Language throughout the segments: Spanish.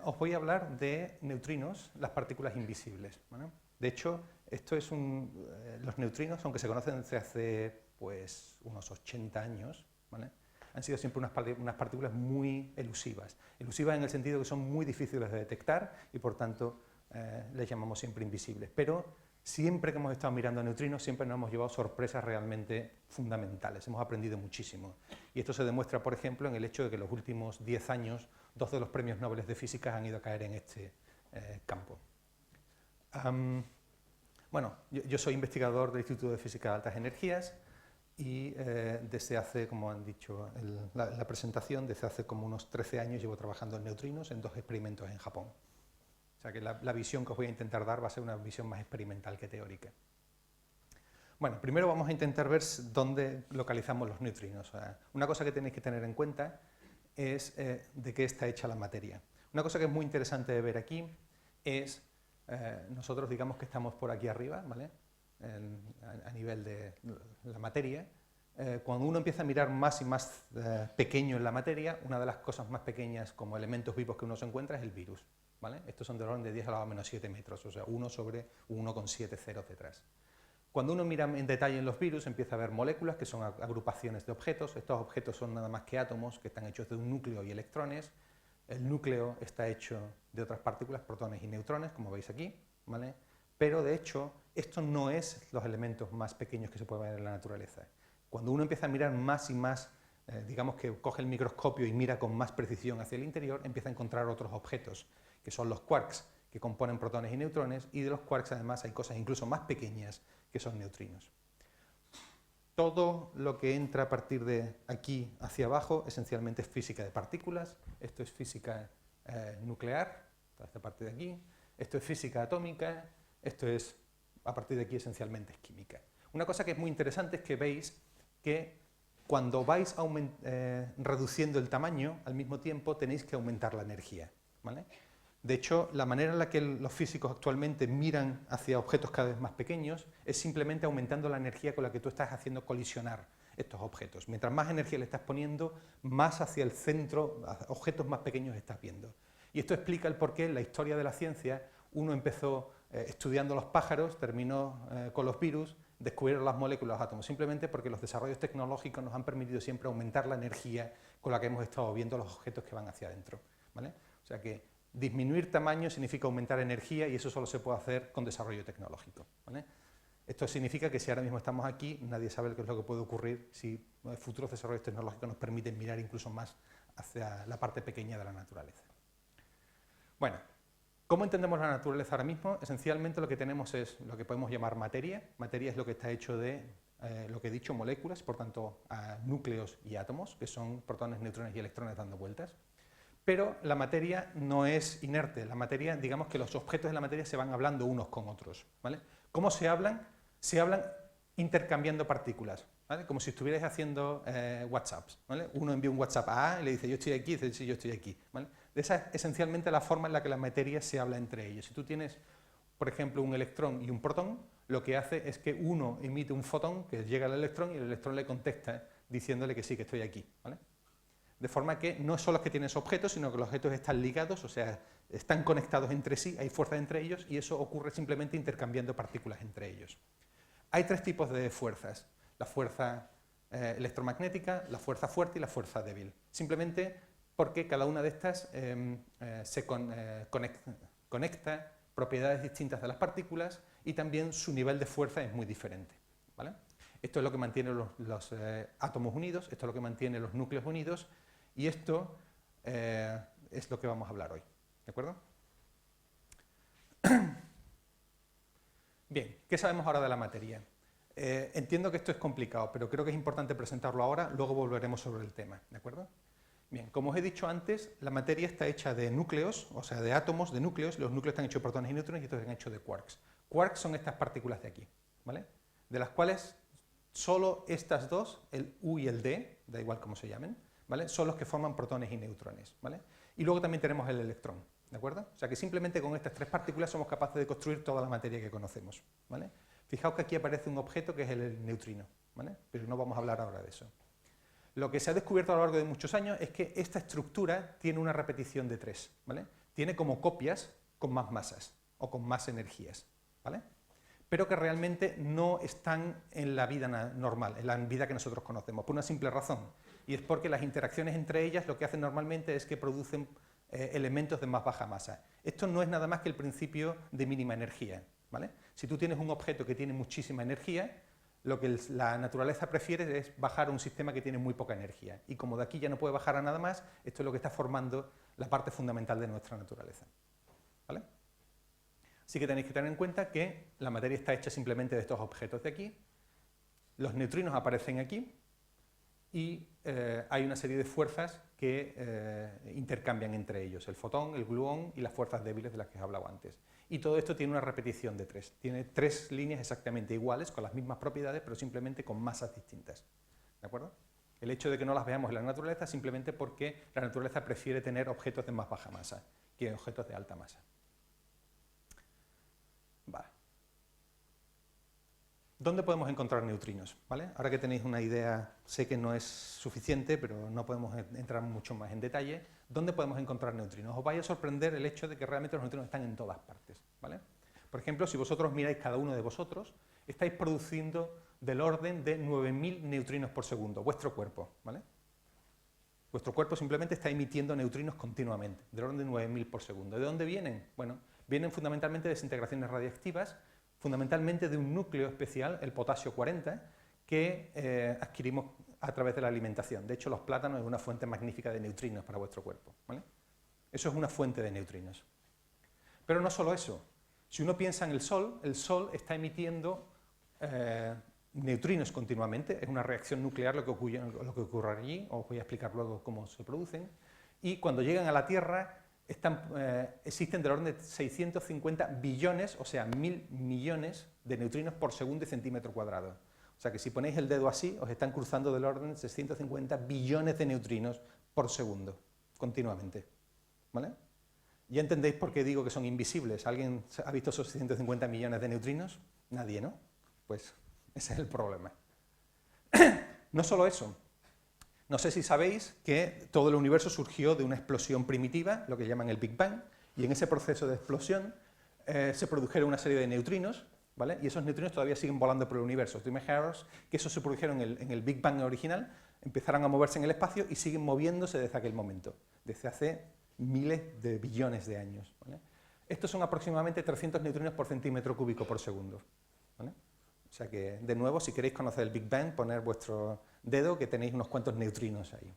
Os voy a hablar de neutrinos, las partículas invisibles, ¿vale? De hecho, los neutrinos, aunque se conocen desde hace pues, unos 80 años, ¿vale? Han sido siempre unas partículas muy elusivas. Elusivas en el sentido que son muy difíciles de detectar y por tanto les llamamos siempre invisibles. Pero siempre que hemos estado mirando neutrinos, siempre nos hemos llevado sorpresas realmente fundamentales. Hemos aprendido muchísimo. Y esto se demuestra, por ejemplo, en el hecho de que en los últimos 10 años 2 de los premios Nobel de Física han ido a caer en este campo. Bueno, yo soy investigador del Instituto de Física de Altas Energías y desde hace, como han dicho en la presentación, desde hace como unos 13 años llevo trabajando en neutrinos en 2 experimentos en Japón. O sea que la visión que os voy a intentar dar va a ser una visión más experimental que teórica. Bueno, primero vamos a intentar ver dónde localizamos los neutrinos. Una cosa que tenéis que tener en cuenta es de qué está hecha la materia. Una cosa que es muy interesante de ver aquí es, nosotros digamos que estamos por aquí arriba, ¿vale? A nivel de la materia. Cuando uno empieza a mirar más y más pequeño en la materia, una de las cosas más pequeñas como elementos vivos que uno se encuentra es el virus, ¿vale? Estos son del orden de 10 a la menos 7 metros, o sea, 1 sobre 1,7 ceros detrás. Cuando uno mira en detalle en los virus, empieza a ver moléculas que son agrupaciones de objetos. Estos objetos son nada más que átomos que están hechos de un núcleo y electrones. El núcleo está hecho de otras partículas, protones y neutrones, como veis aquí, ¿vale? Pero de hecho, esto no es los elementos más pequeños que se pueden ver en la naturaleza. Cuando uno empieza a mirar más y más, digamos que coge el microscopio y mira con más precisión hacia el interior, empieza a encontrar otros objetos, que son los quarks, que componen protones y neutrones, y de los quarks además hay cosas incluso más pequeñas que son neutrinos. Todo lo que entra a partir de aquí hacia abajo esencialmente es física de partículas, esto es física nuclear, toda esta parte de aquí, esto es física atómica, esto es, a partir de aquí esencialmente es química. Una cosa que es muy interesante es que veis que cuando vais reduciendo el tamaño, al mismo tiempo tenéis que aumentar la energía, ¿vale? De hecho, la manera en la que los físicos actualmente miran hacia objetos cada vez más pequeños es simplemente aumentando la energía con la que tú estás haciendo colisionar estos objetos. Mientras más energía le estás poniendo, más hacia el centro, objetos más pequeños estás viendo. Y esto explica el porqué en la historia de la ciencia uno empezó estudiando los pájaros, terminó con los virus, descubrieron las moléculas, los átomos, simplemente porque los desarrollos tecnológicos nos han permitido siempre aumentar la energía con la que hemos estado viendo los objetos que van hacia adentro, ¿vale? O sea que disminuir tamaño significa aumentar energía y eso solo se puede hacer con desarrollo tecnológico, ¿vale? Esto significa que si ahora mismo estamos aquí, nadie sabe qué es lo que puede ocurrir si futuros desarrollos tecnológicos nos permiten mirar incluso más hacia la parte pequeña de la naturaleza. Bueno, ¿cómo entendemos la naturaleza ahora mismo? Esencialmente lo que tenemos es lo que podemos llamar materia. Materia es lo que está hecho de, lo que he dicho, moléculas, por tanto, núcleos y átomos, que son protones, neutrones y electrones dando vueltas. Pero la materia no es inerte, la materia, digamos que los objetos de la materia se van hablando unos con otros, ¿vale? ¿Cómo se hablan? Se hablan intercambiando partículas, ¿vale? Como si estuvierais haciendo WhatsApps, ¿vale? Uno envía un WhatsApp a A y le dice yo estoy aquí, y dice sí, yo estoy aquí, ¿vale? Esa es esencialmente la forma en la que la materia se habla entre ellos. Si tú tienes, por ejemplo, un electrón y un protón, lo que hace es que uno emite un fotón que llega al electrón y el electrón le contesta diciéndole que sí, que estoy aquí, ¿vale? De forma que no son los que tienes objetos, sino que los objetos están ligados, o sea, están conectados entre sí, hay fuerza entre ellos y eso ocurre simplemente intercambiando partículas entre ellos. Hay 3 tipos de fuerzas, la fuerza electromagnética, la fuerza fuerte y la fuerza débil. Simplemente porque cada una de estas conecta propiedades distintas de las partículas y también su nivel de fuerza es muy diferente, ¿vale? Esto es lo que mantiene los átomos unidos, esto es lo que mantiene los núcleos unidos y esto es lo que vamos a hablar hoy, ¿de acuerdo? Bien, ¿qué sabemos ahora de la materia? Entiendo que esto es complicado, pero creo que es importante presentarlo ahora, luego volveremos sobre el tema, ¿de acuerdo? Bien, como os he dicho antes, la materia está hecha de núcleos, o sea, de átomos, de núcleos, los núcleos están hechos de protones y neutrones y estos están hechos de quarks. Quarks son estas partículas de aquí, ¿vale? De las cuales solo estas dos, el U y el D, da igual cómo se llamen, ¿vale? Son los que forman protones y neutrones, ¿vale? Y luego también tenemos el electrón, ¿de acuerdo? O sea que simplemente con estas 3 partículas somos capaces de construir toda la materia que conocemos, ¿vale? Fijaos que aquí aparece un objeto que es el neutrino, ¿vale? Pero no vamos a hablar ahora de eso. Lo que se ha descubierto a lo largo de muchos años es que esta estructura tiene una repetición de 3, ¿vale? Tiene como copias con más masas o con más energías, ¿vale? Pero que realmente no están en la vida normal, en la vida que nosotros conocemos, por una simple razón, y es porque las interacciones entre ellas lo que hacen normalmente es que producen elementos de más baja masa. Esto no es nada más que el principio de mínima energía, ¿vale? Si tú tienes un objeto que tiene muchísima energía, lo que la naturaleza prefiere es bajar a un sistema que tiene muy poca energía, y como de aquí ya no puede bajar a nada más, esto es lo que está formando la parte fundamental de nuestra naturaleza, ¿vale? Así que tenéis que tener en cuenta que la materia está hecha simplemente de estos objetos de aquí, los neutrinos aparecen aquí y hay una serie de fuerzas que intercambian entre ellos, el fotón, el gluón y las fuerzas débiles de las que os he hablado antes. Y todo esto tiene una repetición de 3, tiene 3 líneas exactamente iguales, con las mismas propiedades, pero simplemente con masas distintas, ¿de acuerdo? El hecho de que no las veamos en la naturaleza simplemente porque la naturaleza prefiere tener objetos de más baja masa que objetos de alta masa. Vale. ¿Dónde podemos encontrar neutrinos? ¿Vale? Ahora que tenéis una idea, sé que no es suficiente, pero no podemos entrar mucho más en detalle. ¿Dónde podemos encontrar neutrinos? Os vais a sorprender el hecho de que realmente los neutrinos están en todas partes, ¿vale? Por ejemplo, si vosotros miráis cada uno de vosotros, estáis produciendo del orden de 9.000 neutrinos por segundo, vuestro cuerpo, ¿vale? Vuestro cuerpo simplemente está emitiendo neutrinos continuamente, del orden de 9.000 por segundo. ¿De dónde vienen? Bueno, vienen fundamentalmente de desintegraciones radiactivas, fundamentalmente de un núcleo especial, el potasio 40, que adquirimos a través de la alimentación. De hecho, los plátanos es una fuente magnífica de neutrinos para vuestro cuerpo, ¿vale? Eso es una fuente de neutrinos. Pero no solo eso. Si uno piensa en el Sol está emitiendo neutrinos continuamente, es una reacción nuclear lo que ocurre allí, os voy a explicar luego cómo se producen, y cuando llegan a la Tierra existen del orden de 650 billones, o sea, 1.000 millones de neutrinos por segundo y centímetro cuadrado. O sea que si ponéis el dedo así, os están cruzando del orden de 650 billones de neutrinos por segundo, continuamente, ¿vale? Ya entendéis por qué digo que son invisibles. ¿Alguien ha visto esos 650 millones de neutrinos? Nadie, ¿no? Pues ese es el problema. No solo eso. No sé si sabéis que todo el universo surgió de una explosión primitiva, lo que llaman el Big Bang, y en ese proceso de explosión se produjeron una serie de neutrinos, ¿vale? Y esos neutrinos todavía siguen volando por el universo. Imaginaos que esos se produjeron en el Big Bang original, empezaron a moverse en el espacio y siguen moviéndose desde aquel momento, desde hace miles de billones de años, ¿vale? Estos son aproximadamente 300 neutrinos por centímetro cúbico por segundo, ¿vale? O sea que, de nuevo, si queréis conocer el Big Bang, poner vuestro dedo que tenéis unos cuantos neutrinos ahí,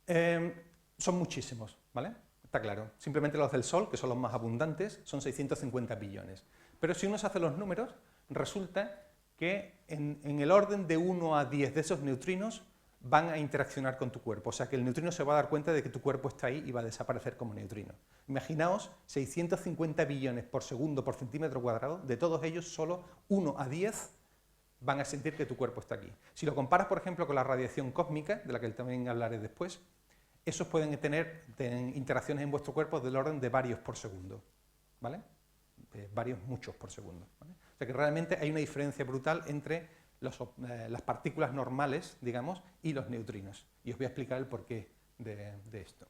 ¿eh? Son muchísimos, ¿vale? Está claro. Simplemente los del Sol, que son los más abundantes, son 650 billones. Pero si uno se hace los números, resulta que en el orden de 1 a 10 de esos neutrinos van a interaccionar con tu cuerpo. O sea que el neutrino se va a dar cuenta de que tu cuerpo está ahí y va a desaparecer como neutrino. Imaginaos 650 billones por segundo por centímetro cuadrado, de todos ellos solo 1 a 10 van a sentir que tu cuerpo está aquí. Si lo comparas, por ejemplo, con la radiación cósmica, de la que también hablaré después, esos pueden tener interacciones en vuestro cuerpo del orden de varios por segundo, ¿vale? Muchos por segundo, ¿vale? O sea que realmente hay una diferencia brutal entre las partículas normales, digamos, y los neutrinos. Y os voy a explicar el porqué de esto.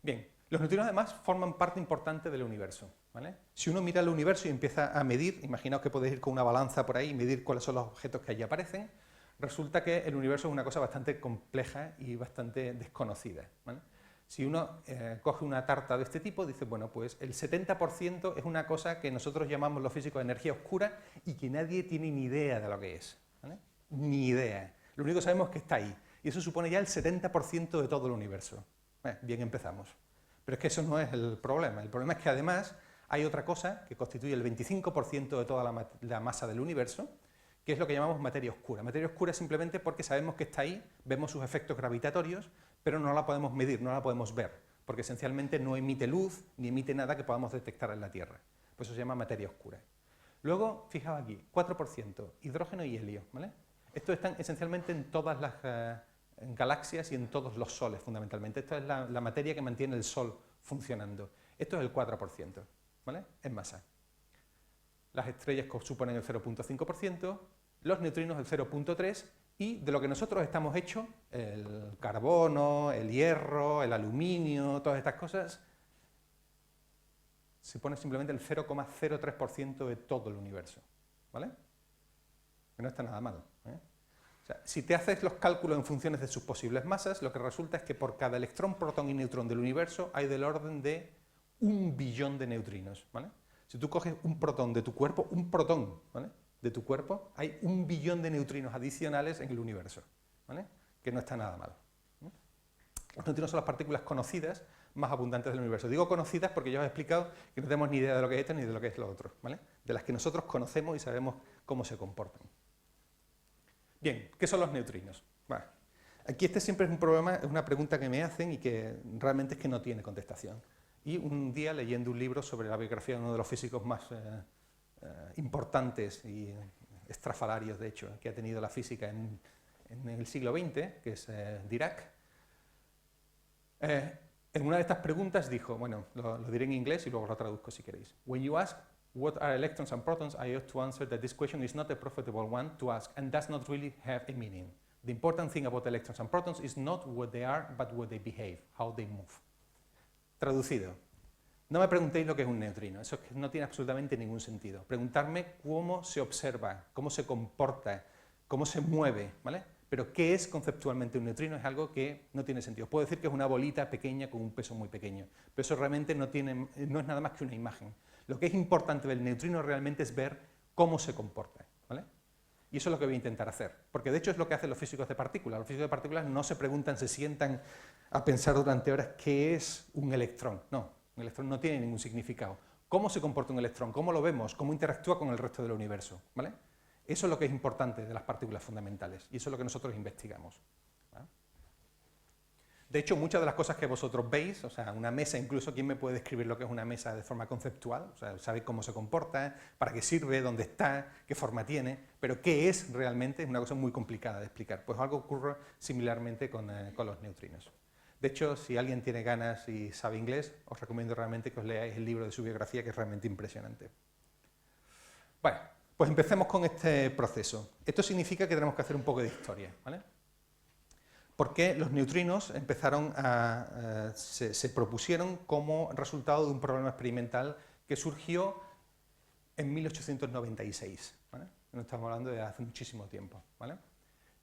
Bien, los neutrinos además forman parte importante del universo, ¿vale? Si uno mira el universo y empieza a medir, imaginaos que podéis ir con una balanza por ahí y medir cuáles son los objetos que allí aparecen, resulta que el universo es una cosa bastante compleja y bastante desconocida, ¿vale? Si uno coge una tarta de este tipo, dice, bueno, pues el 70% es una cosa que nosotros llamamos los físicos energía oscura y que nadie tiene ni idea de lo que es, ¿vale? Ni idea. Lo único que sabemos es que está ahí. Y eso supone ya el 70% de todo el universo. Bien, empezamos. Pero es que eso no es el problema. El problema es que además hay otra cosa que constituye el 25% de toda la masa del universo, que es lo que llamamos materia oscura. Materia oscura simplemente porque sabemos que está ahí, vemos sus efectos gravitatorios, pero no la podemos medir, no la podemos ver, porque esencialmente no emite luz ni emite nada que podamos detectar en la Tierra. Por eso se llama materia oscura. Luego, fijaos aquí, 4%, hidrógeno y helio, ¿vale? Estos están esencialmente en todas las galaxias y en todos los soles, fundamentalmente. Esto es la materia que mantiene el Sol funcionando. Esto es el 4%, ¿vale? En masa. Las estrellas suponen el 0.5%, los neutrinos el 0.3 y de lo que nosotros estamos hechos, el carbono, el hierro, el aluminio, todas estas cosas, se pone simplemente el 0,03% de todo el universo, ¿vale? Que no está nada mal, ¿eh? O sea, si te haces los cálculos en funciones de sus posibles masas, lo que resulta es que por cada electrón, protón y neutrón del universo hay del orden de 1 billón de neutrinos, ¿vale? Si tú coges un protón de tu cuerpo, un protón, ¿vale?, de tu cuerpo, hay 1 billón de neutrinos adicionales en el universo, ¿vale?, que no está nada mal. Los neutrinos son las partículas conocidas más abundantes del universo. Digo conocidas porque ya os he explicado que no tenemos ni idea de lo que es esto ni de lo que es lo otro, ¿vale?, de las que nosotros conocemos y sabemos cómo se comportan. Bien, ¿qué son los neutrinos? Bueno, aquí este siempre es un problema, es una pregunta que me hacen y que realmente es que no tiene contestación. Y un día, leyendo un libro sobre la biografía de uno de los físicos más importantes y estrafalarios, de hecho, que ha tenido la física en el siglo XX, que es Dirac, en una de estas preguntas dijo, bueno, lo diré en inglés y luego lo traduzco si queréis. When you ask what are electrons and protons, I ought to answer that this question is not a profitable one to ask and does not really have a meaning. The important thing about electrons and protons is not what they are, but what they behave, how they move. Traducido, no me preguntéis lo que es un neutrino, eso no tiene absolutamente ningún sentido. Preguntarme cómo se observa, cómo se comporta, cómo se mueve, ¿vale? Pero qué es conceptualmente un neutrino es algo que no tiene sentido. Puedo decir que es una bolita pequeña con un peso muy pequeño, pero eso realmente no es nada más que una imagen. Lo que es importante del neutrino realmente es ver cómo se comporta, ¿vale? Y eso es lo que voy a intentar hacer, porque de hecho es lo que hacen los físicos de partículas. Los físicos de partículas no se preguntan, se sientan a pensar durante horas qué es un electrón. No, un electrón no tiene ningún significado. ¿Cómo se comporta un electrón? ¿Cómo lo vemos? ¿Cómo interactúa con el resto del universo? ¿Vale? Eso es lo que es importante de las partículas fundamentales y eso es lo que nosotros investigamos, ¿vale? De hecho, muchas de las cosas que vosotros veis, o sea, una mesa incluso, ¿quién me puede describir lo que es una mesa de forma conceptual? O sea, sabéis cómo se comporta, para qué sirve, dónde está, qué forma tiene, pero qué es realmente es una cosa muy complicada de explicar. Pues algo ocurre similarmente con los neutrinos. De hecho, si alguien tiene ganas y sabe inglés, os recomiendo realmente que os leáis el libro de su biografía, que es realmente impresionante. Bueno, pues empecemos con este proceso. Esto significa que tenemos que hacer un poco de historia, ¿vale? Porque los neutrinos empezaron se propusieron como resultado de un problema experimental que surgió en 1896, ¿vale? No estamos hablando de hace muchísimo tiempo, ¿vale?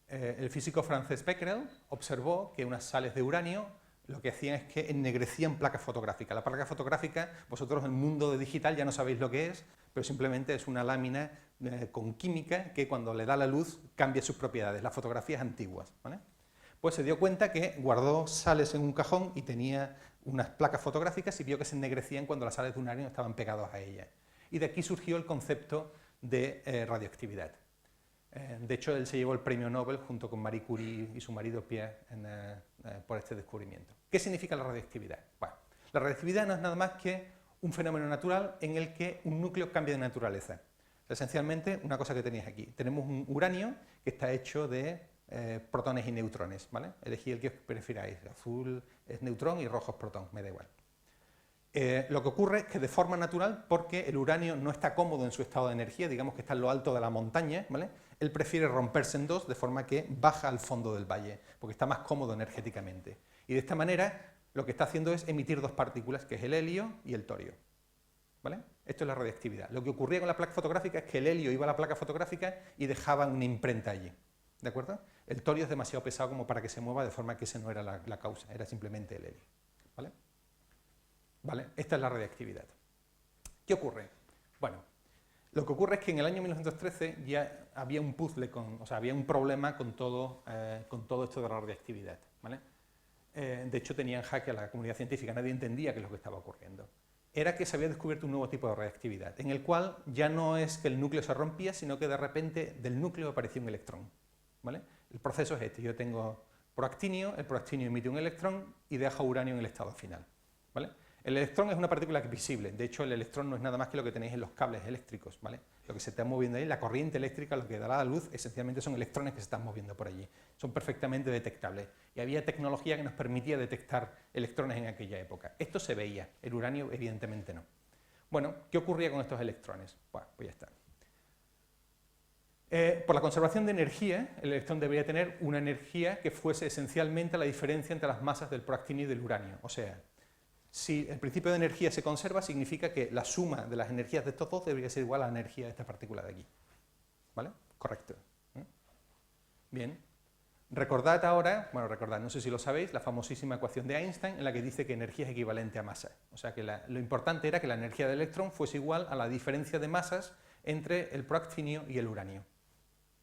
El físico francés Becquerel observó que unas sales de uranio lo que hacían es que ennegrecían placas fotográficas. La placa fotográfica, vosotros en el mundo de digital ya no sabéis lo que es, pero simplemente es una lámina con química que cuando le da la luz cambia sus propiedades, las fotografías antiguas, ¿vale? Pues se dio cuenta que guardó sales en un cajón y tenía unas placas fotográficas y vio que se ennegrecían cuando las sales de uranio estaban pegadas a ellas. Y de aquí surgió el concepto de radioactividad. De hecho, él se llevó el premio Nobel junto con Marie Curie y su marido Pierre por este descubrimiento. ¿Qué significa la radioactividad? Bueno, la radioactividad no es nada más que un fenómeno natural en el que un núcleo cambia de naturaleza. Esencialmente, una cosa que tenéis aquí. Tenemos un uranio que está hecho de protones y neutrones, ¿vale? Elegid el que os prefiráis. Azul es neutrón y rojo es protón, me da igual. Lo que ocurre es que de forma natural, porque el uranio no está cómodo en su estado de energía, digamos que está en lo alto de la montaña, ¿vale?, él prefiere romperse en dos, de forma que baja al fondo del valle, porque está más cómodo energéticamente. Y de esta manera lo que está haciendo es emitir dos partículas, que es el helio y el torio, ¿vale? Esto es la radioactividad. Lo que ocurría con la placa fotográfica es que el helio iba a la placa fotográfica y dejaba una imprenta allí, ¿de acuerdo? El torio es demasiado pesado como para que se mueva, de forma que esa no era la causa, era simplemente el helio, ¿vale? ¿Vale? Esta es la radioactividad. ¿Qué ocurre? Bueno, lo que ocurre es que en el año 1913 ya había un puzzle, había un problema con todo esto de la radioactividad, ¿vale? De hecho, tenía en jaque a la comunidad científica, nadie entendía qué es lo que estaba ocurriendo. Era que se había descubierto un nuevo tipo de radioactividad, en el cual ya no es que el núcleo se rompía, sino que de repente del núcleo aparecía un electrón, ¿vale? El proceso es este: yo tengo proactinio, el proactinio emite un electrón y deja uranio en el estado final, ¿vale? El electrón es una partícula visible, de hecho el electrón no es nada más que lo que tenéis en los cables eléctricos, ¿vale? Lo que se está moviendo ahí, la corriente eléctrica, lo que da la luz, esencialmente son electrones que se están moviendo por allí, son perfectamente detectables. Y había tecnología que nos permitía detectar electrones en aquella época. Esto se veía, el uranio evidentemente no. Bueno, ¿qué ocurría con estos electrones? Bueno, pues ya está. Por la conservación de energía, el electrón debería tener una energía que fuese esencialmente la diferencia entre las masas del proactinio y del uranio. O sea, si el principio de energía se conserva, significa que la suma de las energías de estos dos debería ser igual a la energía de esta partícula de aquí. ¿Vale? Correcto. Bien. Recordad ahora, bueno, recordad, no sé si lo sabéis, la famosísima ecuación de Einstein en la que dice que energía es equivalente a masa. O sea que lo importante era que la energía del electrón fuese igual a la diferencia de masas entre el proactinio y el uranio.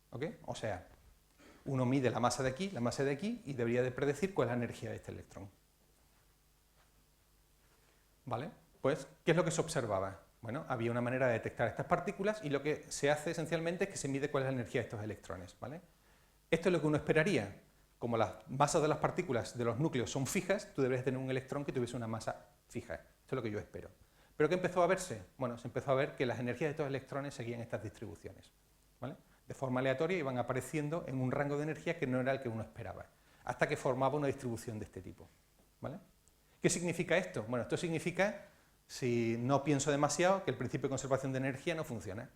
¿Ok? O sea, uno mide la masa de aquí, la masa de aquí, y debería de predecir cuál es la energía de este electrón. ¿Vale? Pues, ¿qué es lo que se observaba? Bueno, había una manera de detectar estas partículas y lo que se hace esencialmente es que se mide cuál es la energía de estos electrones. ¿Vale? Esto es lo que uno esperaría. Como las masas de las partículas de los núcleos son fijas, tú deberías tener un electrón que tuviese una masa fija. Esto es lo que yo espero. ¿Pero qué empezó a verse? Bueno, se empezó a ver que las energías de estos electrones seguían estas distribuciones. ¿Vale? De forma aleatoria iban apareciendo en un rango de energía que no era el que uno esperaba, hasta que formaba una distribución de este tipo. ¿Vale? ¿Qué significa esto? Bueno, esto significa, si no pienso demasiado, que el principio de conservación de energía no funciona.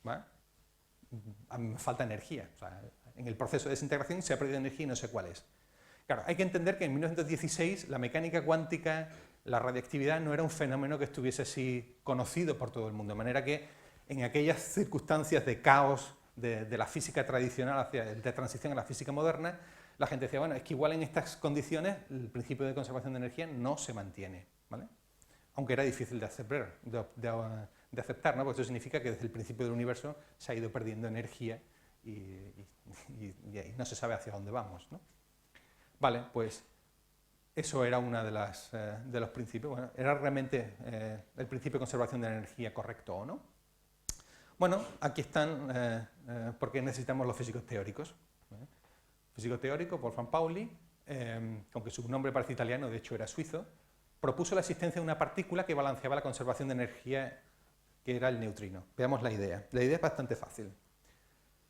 ¿Vale? A mí me falta energía. O sea, en el proceso de desintegración se ha perdido energía y no sé cuál es. Claro, hay que entender que en 1916 la mecánica cuántica, la radiactividad, no era un fenómeno que estuviese así conocido por todo el mundo, de manera que en aquellas circunstancias de caos de la física tradicional, de transición a la física moderna, la gente decía, bueno, es que igual en estas condiciones el principio de conservación de energía no se mantiene, ¿vale? Aunque era difícil de aceptar, ¿no? Porque eso significa que desde el principio del universo se ha ido perdiendo energía y no se sabe hacia dónde vamos, ¿no? Vale, pues eso era uno de los principios. Bueno, ¿era realmente el principio de conservación de la energía correcto o no? Bueno, aquí están porque necesitamos los físicos teóricos. Físico teórico, Wolfgang Pauli, aunque su nombre parece italiano, de hecho era suizo, propuso la existencia de una partícula que balanceaba la conservación de energía, que era el neutrino. Veamos la idea. La idea es bastante fácil.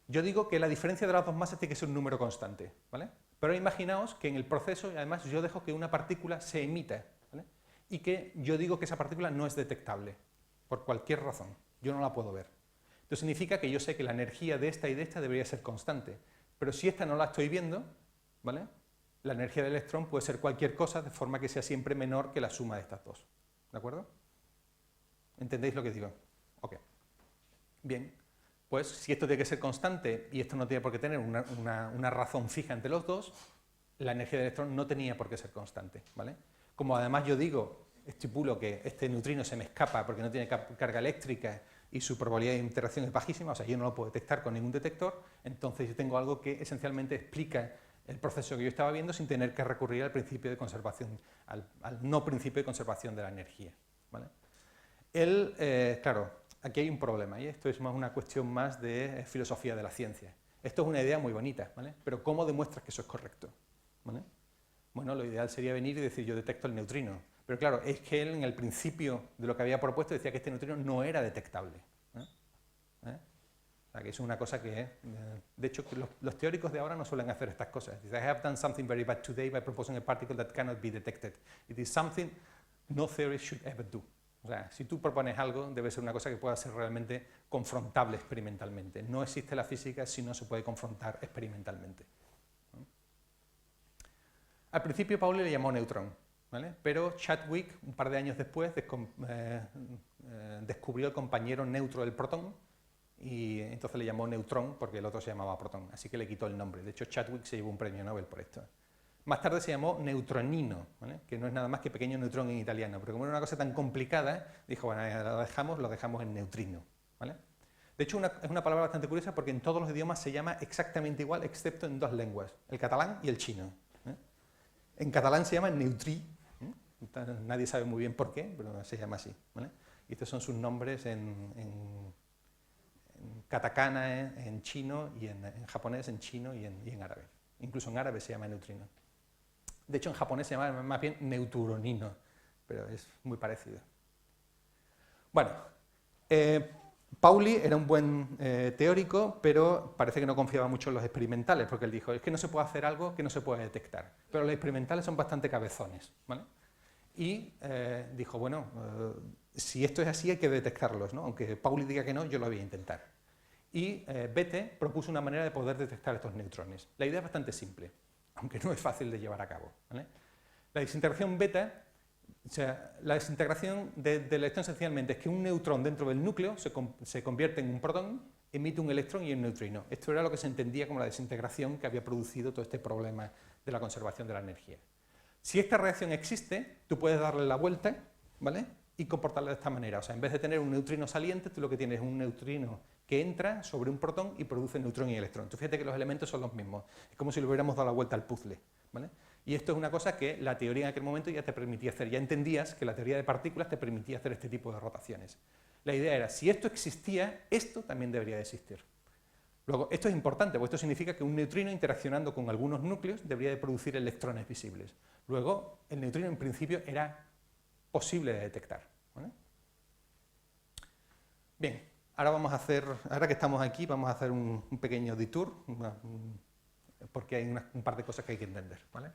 Yo digo que la diferencia de las dos masas tiene que ser un número constante, ¿vale? Pero imaginaos que en el proceso, además, yo dejo que una partícula se emita, ¿vale? Y que yo digo que esa partícula no es detectable, por cualquier razón. Yo no la puedo ver. Esto significa que yo sé que la energía de esta y de esta debería ser constante. Pero si esta no la estoy viendo, ¿vale? La energía del electrón puede ser cualquier cosa de forma que sea siempre menor que la suma de estas dos. ¿De acuerdo? ¿Entendéis lo que digo? Ok. Bien. Pues si esto tiene que ser constante y esto no tiene por qué tener una razón fija entre los dos, la energía del electrón no tenía por qué ser constante, ¿vale? Como además yo digo, estipulo que este neutrino se me escapa porque no tiene carga eléctrica y su probabilidad de interacción es bajísima, o sea, yo no lo puedo detectar con ningún detector, entonces yo tengo algo que esencialmente explica el proceso que yo estaba viendo sin tener que recurrir al principio de conservación, al no principio de conservación de la energía, ¿vale? Claro, aquí hay un problema, y esto es más una cuestión más de filosofía de la ciencia. Esto es una idea muy bonita, ¿vale? Pero ¿cómo demuestras que eso es correcto? ¿Vale? Bueno, lo ideal sería venir y decir, yo detecto el neutrino. Pero claro, es que él en el principio de lo que había propuesto decía que este neutrino no era detectable. O sea, que es una cosa que, de hecho, los teóricos de ahora no suelen hacer estas cosas. Dice, I have done something very bad today by proposing a particle that cannot be detected. It is something no theory should ever do. O sea, si tú propones algo, debe ser una cosa que pueda ser realmente confrontable experimentalmente. No existe la física si no se puede confrontar experimentalmente. Al principio Pauli le llamó neutrón, ¿vale? Pero Chadwick, un par de años después, descubrió el compañero neutro del protón y entonces le llamó neutrón porque el otro se llamaba protón, así que le quitó el nombre. De hecho, Chadwick se llevó un premio Nobel por esto. Más tarde se llamó neutronino, ¿vale? Que no es nada más que pequeño neutrón en italiano, pero como era una cosa tan complicada, dijo, bueno, lo dejamos en neutrino, ¿vale? De hecho, es una palabra bastante curiosa porque en todos los idiomas se llama exactamente igual, excepto en dos lenguas, el catalán y el chino. En catalán se llama neutrí, nadie sabe muy bien por qué, pero se llama así, ¿vale? Y estos son sus nombres en katakana, en chino, y en japonés, en chino y en árabe. Incluso en árabe se llama neutrino. De hecho, en japonés se llama más bien neutronino, pero es muy parecido. Bueno, Pauli era un buen teórico, pero parece que no confiaba mucho en los experimentales, porque él dijo, es que no se puede hacer algo que no se puede detectar. Pero los experimentales son bastante cabezones, ¿vale? Y dijo, bueno, si esto es así hay que detectarlos, ¿no? Aunque Pauli diga que no, yo lo voy a intentar. y Bethe propuso una manera de poder detectar estos neutrones. La idea es bastante simple, aunque no es fácil de llevar a cabo, ¿vale? La desintegración beta, o sea, la desintegración del electrón esencialmente es que un neutrón dentro del núcleo se convierte en un protón, emite un electrón y un neutrino. Esto era lo que se entendía como la desintegración que había producido todo este problema de la conservación de la energía. Si esta reacción existe, tú puedes darle la vuelta, ¿vale? Y comportarla de esta manera. O sea, en vez de tener un neutrino saliente, tú lo que tienes es un neutrino que entra sobre un protón y produce neutrón y electrón. Tú fíjate que los elementos son los mismos. Es como si le hubiéramos dado la vuelta al puzzle, ¿vale? Y esto es una cosa que la teoría en aquel momento ya te permitía hacer. Ya entendías que la teoría de partículas te permitía hacer este tipo de rotaciones. La idea era, si esto existía, esto también debería de existir. Luego, esto es importante, porque esto significa que un neutrino interaccionando con algunos núcleos debería de producir electrones visibles. Luego, el neutrino en principio era posible de detectar, ¿vale? Bien, ahora que estamos aquí, vamos a hacer un pequeño detour, porque hay un par de cosas que hay que entender, ¿vale?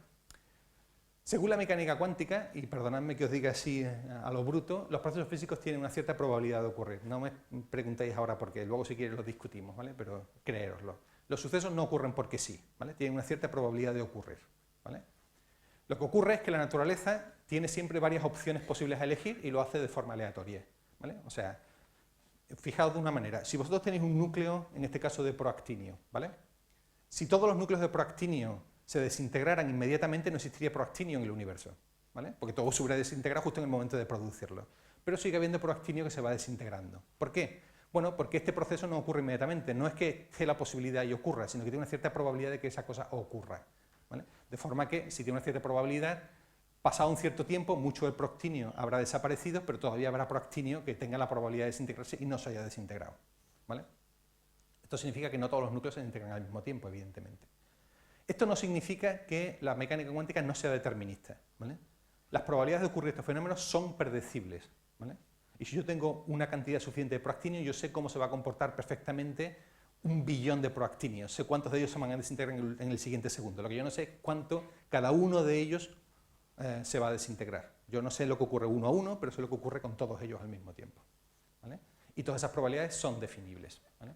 Según la mecánica cuántica, y perdonadme que os diga así a lo bruto, los procesos físicos tienen una cierta probabilidad de ocurrir. No me preguntéis ahora por qué, luego si queréis lo discutimos, ¿vale? Pero creéroslo. Los sucesos no ocurren porque sí, ¿vale? Tienen una cierta probabilidad de ocurrir, ¿vale? Lo que ocurre es que la naturaleza tiene siempre varias opciones posibles a elegir y lo hace de forma aleatoria, ¿vale? O sea, fijaos de una manera, si vosotros tenéis un núcleo, en este caso de proactinio, ¿vale? Si todos los núcleos de proactinio se desintegraran inmediatamente, no existiría proactinio en el universo, ¿vale? Porque todo se hubiera desintegrado justo en el momento de producirlo. Pero sigue habiendo proactinio que se va desintegrando. ¿Por qué? Bueno, porque este proceso no ocurre inmediatamente. No es que esté la posibilidad y ocurra, sino que tiene una cierta probabilidad de que esa cosa ocurra, ¿vale? De forma que, si tiene una cierta probabilidad, pasado un cierto tiempo, mucho del proactinio habrá desaparecido, pero todavía habrá proactinio que tenga la probabilidad de desintegrarse y no se haya desintegrado, ¿vale? Esto significa que no todos los núcleos se integran al mismo tiempo, evidentemente. Esto no significa que la mecánica cuántica no sea determinista, ¿vale? Las probabilidades de ocurrir estos fenómenos son predecibles, ¿vale? Y si yo tengo una cantidad suficiente de proactinio, yo sé cómo se va a comportar perfectamente 1.000.000.000 de proactinios. Sé cuántos de ellos se van a desintegrar en el siguiente segundo. Lo que yo no sé es cuánto cada uno de ellos se va a desintegrar. Yo no sé lo que ocurre uno a uno, pero sé lo que ocurre con todos ellos al mismo tiempo, ¿vale? Y todas esas probabilidades son definibles, ¿vale?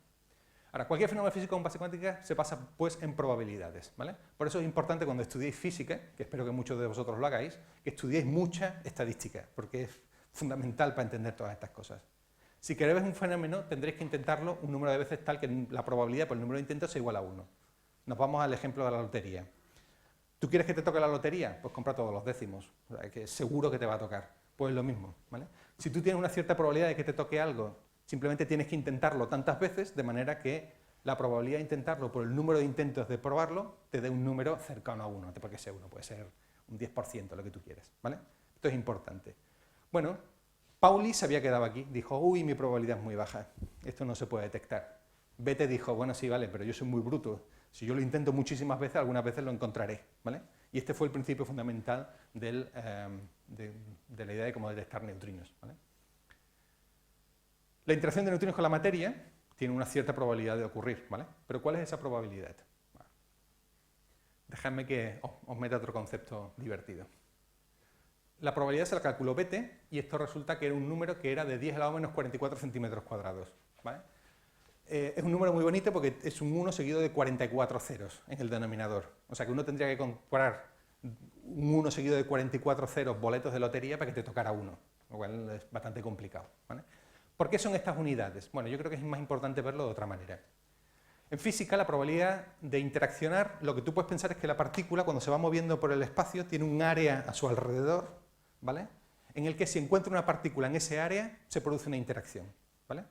Ahora, cualquier fenómeno físico con base cuántica se basa pues, en probabilidades, ¿vale? Por eso es importante cuando estudiéis física, que espero que muchos de vosotros lo hagáis, que estudiéis mucha estadística, porque es fundamental para entender todas estas cosas. Si queréis ver un fenómeno, tendréis que intentarlo un número de veces tal que la probabilidad por el número de intentos sea igual a 1. Nos vamos al ejemplo de la lotería. ¿Tú quieres que te toque la lotería? Pues compra todos los décimos, o sea, que seguro que te va a tocar. Pues lo mismo, ¿vale? Si tú tienes una cierta probabilidad de que te toque algo, simplemente tienes que intentarlo tantas veces, de manera que la probabilidad de intentarlo por el número de intentos de probarlo te dé un número cercano a 1, no puede ser 1, puede ser un 10%, lo que tú quieras, ¿vale? Esto es importante. Bueno, Pauli se había quedado aquí, dijo, uy, mi probabilidad es muy baja, esto no se puede detectar. Bethe dijo, bueno, sí, vale, pero yo soy muy bruto, si yo lo intento muchísimas veces, algunas veces lo encontraré, ¿vale? Y este fue el principio fundamental de la idea de cómo detectar neutrinos, ¿vale? La interacción de neutrinos con la materia tiene una cierta probabilidad de ocurrir, ¿vale? Pero ¿cuál es esa probabilidad? Bueno, dejadme que os meta otro concepto divertido. La probabilidad se la calculó Bethe y esto resulta que era un número que era de 10 a la menos 44 centímetros cuadrados, ¿vale? Es un número muy bonito porque es un 1 seguido de 44 ceros en el denominador. O sea que uno tendría que comprar un 1 seguido de 44 ceros boletos de lotería para que te tocara uno, lo cual es bastante complicado, ¿vale? ¿Por qué son estas unidades? Bueno, yo creo que es más importante verlo de otra manera. En física, la probabilidad de interaccionar, lo que tú puedes pensar es que la partícula, cuando se va moviendo por el espacio, tiene un área a su alrededor, ¿vale? En el que si encuentra una partícula en ese área, se produce una interacción, ¿vale?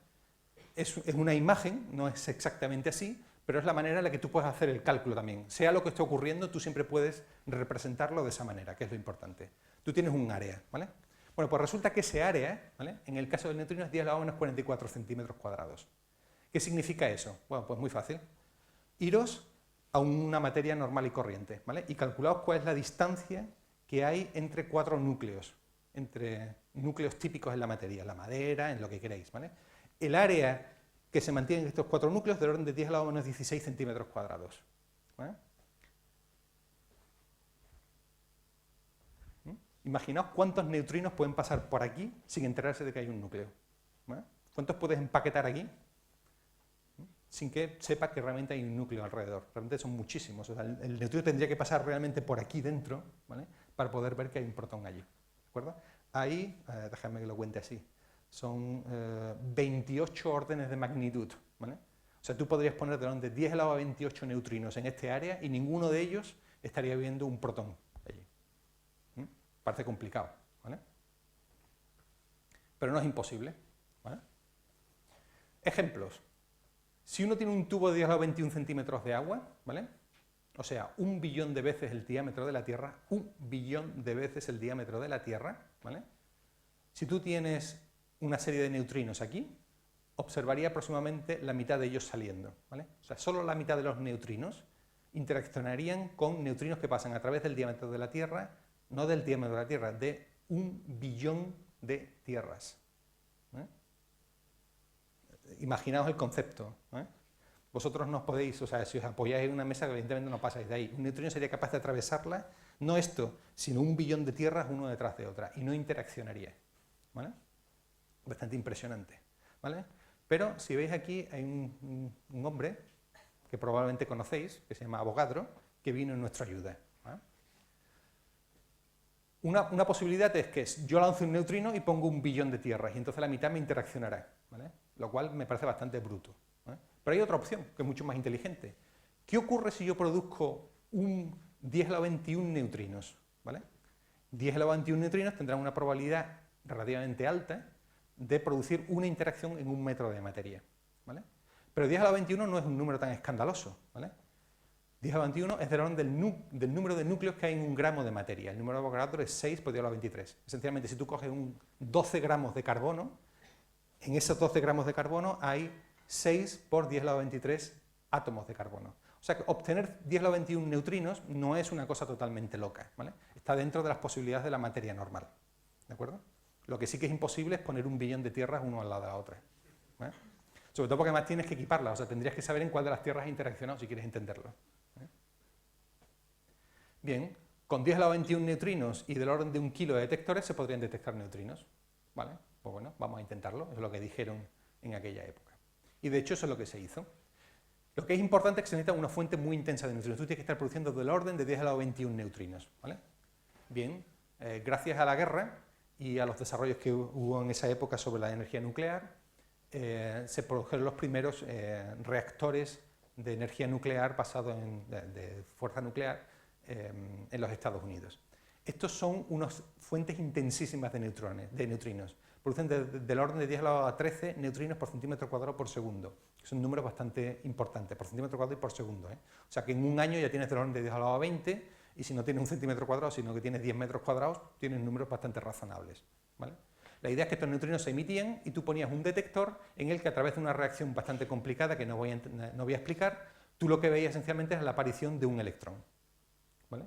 Es una imagen, no es exactamente así, pero es la manera en la que tú puedes hacer el cálculo también. Sea lo que esté ocurriendo, tú siempre puedes representarlo de esa manera, que es lo importante. Tú tienes un área, ¿vale? Bueno, pues resulta que ese área, ¿vale?, en el caso del neutrino es 10 a la menos 44 centímetros cuadrados. ¿Qué significa eso? Bueno, pues muy fácil. Iros a una materia normal y corriente, ¿vale? Y calculaos cuál es la distancia que hay entre cuatro núcleos, entre núcleos típicos en la materia, en la madera, en lo que queréis, ¿vale? El área que se mantiene en estos cuatro núcleos es del orden de 10 a la menos 16 centímetros cuadrados, ¿vale? Imaginaos cuántos neutrinos pueden pasar por aquí sin enterarse de que hay un núcleo, ¿vale? ¿Cuántos puedes empaquetar aquí? sin que sepa que realmente hay un núcleo alrededor. Realmente son muchísimos. O sea, el neutrino tendría que pasar realmente por aquí dentro, ¿vale?, para poder ver que hay un protón allí. ¿De acuerdo? Ahí, déjame que lo cuente así, son 28 órdenes de magnitud. ¿Vale? O sea, tú podrías poner de 10 elevado a 28 neutrinos en este área y ninguno de ellos estaría viendo un protón allí. Parece complicado, ¿vale? Pero no es imposible, ¿vale? Ejemplos. Si uno tiene un tubo de 10 elevado a 21 centímetros de agua, ¿vale?, o sea, 1 billón de veces el diámetro de la Tierra, 1 billón de veces el diámetro de la Tierra, ¿vale? Si tú tienes una serie de neutrinos aquí, observaría aproximadamente la mitad de ellos saliendo, ¿vale? O sea, solo la mitad de los neutrinos interaccionarían con neutrinos que pasan a través del diámetro de la Tierra, no del diámetro de la Tierra, de 1 billón de tierras. Imaginaos el concepto. Vosotros no os podéis, o sea, si os apoyáis en una mesa, evidentemente no pasáis de ahí. Un neutrino sería capaz de atravesarla, no esto, sino 1 billón de tierras uno detrás de otra, y no interaccionaría. ¿Vale? Bastante impresionante. ¿Vale? Pero si veis aquí, hay un hombre que probablemente conocéis, que se llama Avogadro, que vino en nuestra ayuda. ¿Vale? Una posibilidad es que yo lance un neutrino y pongo 1 billón de tierras, y entonces la mitad me interaccionará, ¿vale? Lo cual me parece bastante bruto. ¿Vale? Pero hay otra opción, que es mucho más inteligente. ¿Qué ocurre si yo produzco un 10 elevado a 21 neutrinos? ¿Vale? 10 elevado a 21 neutrinos tendrán una probabilidad relativamente alta de producir una interacción en 1 metro de materia. ¿Vale? Pero 10 elevado a 21 no es un número tan escandaloso. ¿Vale? 10 elevado a 21 es del orden del número de núcleos que hay en 1 gramo de materia. El número de Avogadro es 6 por 10 elevado a 23. Esencialmente, si tú coges 12 gramos de carbono, en esos 12 gramos de carbono hay 6 por 10 elevado a 23 átomos de carbono. O sea que obtener 10 elevado a 21 neutrinos no es una cosa totalmente loca, ¿vale? Está dentro de las posibilidades de la materia normal, ¿de acuerdo? Lo que sí que es imposible es poner 1 billón de tierras uno al lado de la otra, ¿vale? Sobre todo porque además tienes que equiparlas, o sea, tendrías que saber en cuál de las tierras has interaccionado si quieres entenderlo. Bien, con 10 elevado a 21 neutrinos y del orden de 1 kilo de detectores se podrían detectar neutrinos, ¿vale? Pues bueno, vamos a intentarlo, eso es lo que dijeron en aquella época. Y de hecho eso es lo que se hizo. Lo que es importante es que se necesita una fuente muy intensa de neutrinos. Tú tienes que estar produciendo del orden de 10 elevado a 21 neutrinos, ¿vale? Bien, gracias a la guerra y a los desarrollos que hubo en esa época sobre la energía nuclear, se produjeron los primeros reactores de energía nuclear basados de fuerza nuclear en los Estados Unidos. Estos son unas fuentes intensísimas de neutrinos. Producen del orden de 10 elevado a 13 neutrinos por centímetro cuadrado por segundo. Son números bastante importantes, por centímetro cuadrado y por segundo. O sea que en un año ya tienes del orden de 10 elevado a 20, y si no tienes 1 centímetro cuadrado, sino que tienes 10 metros cuadrados, tienes números bastante razonables, ¿vale? La idea es que estos neutrinos se emitían y tú ponías un detector en el que, a través de una reacción bastante complicada que no voy a explicar, tú lo que veías esencialmente es la aparición de un electrón, ¿vale?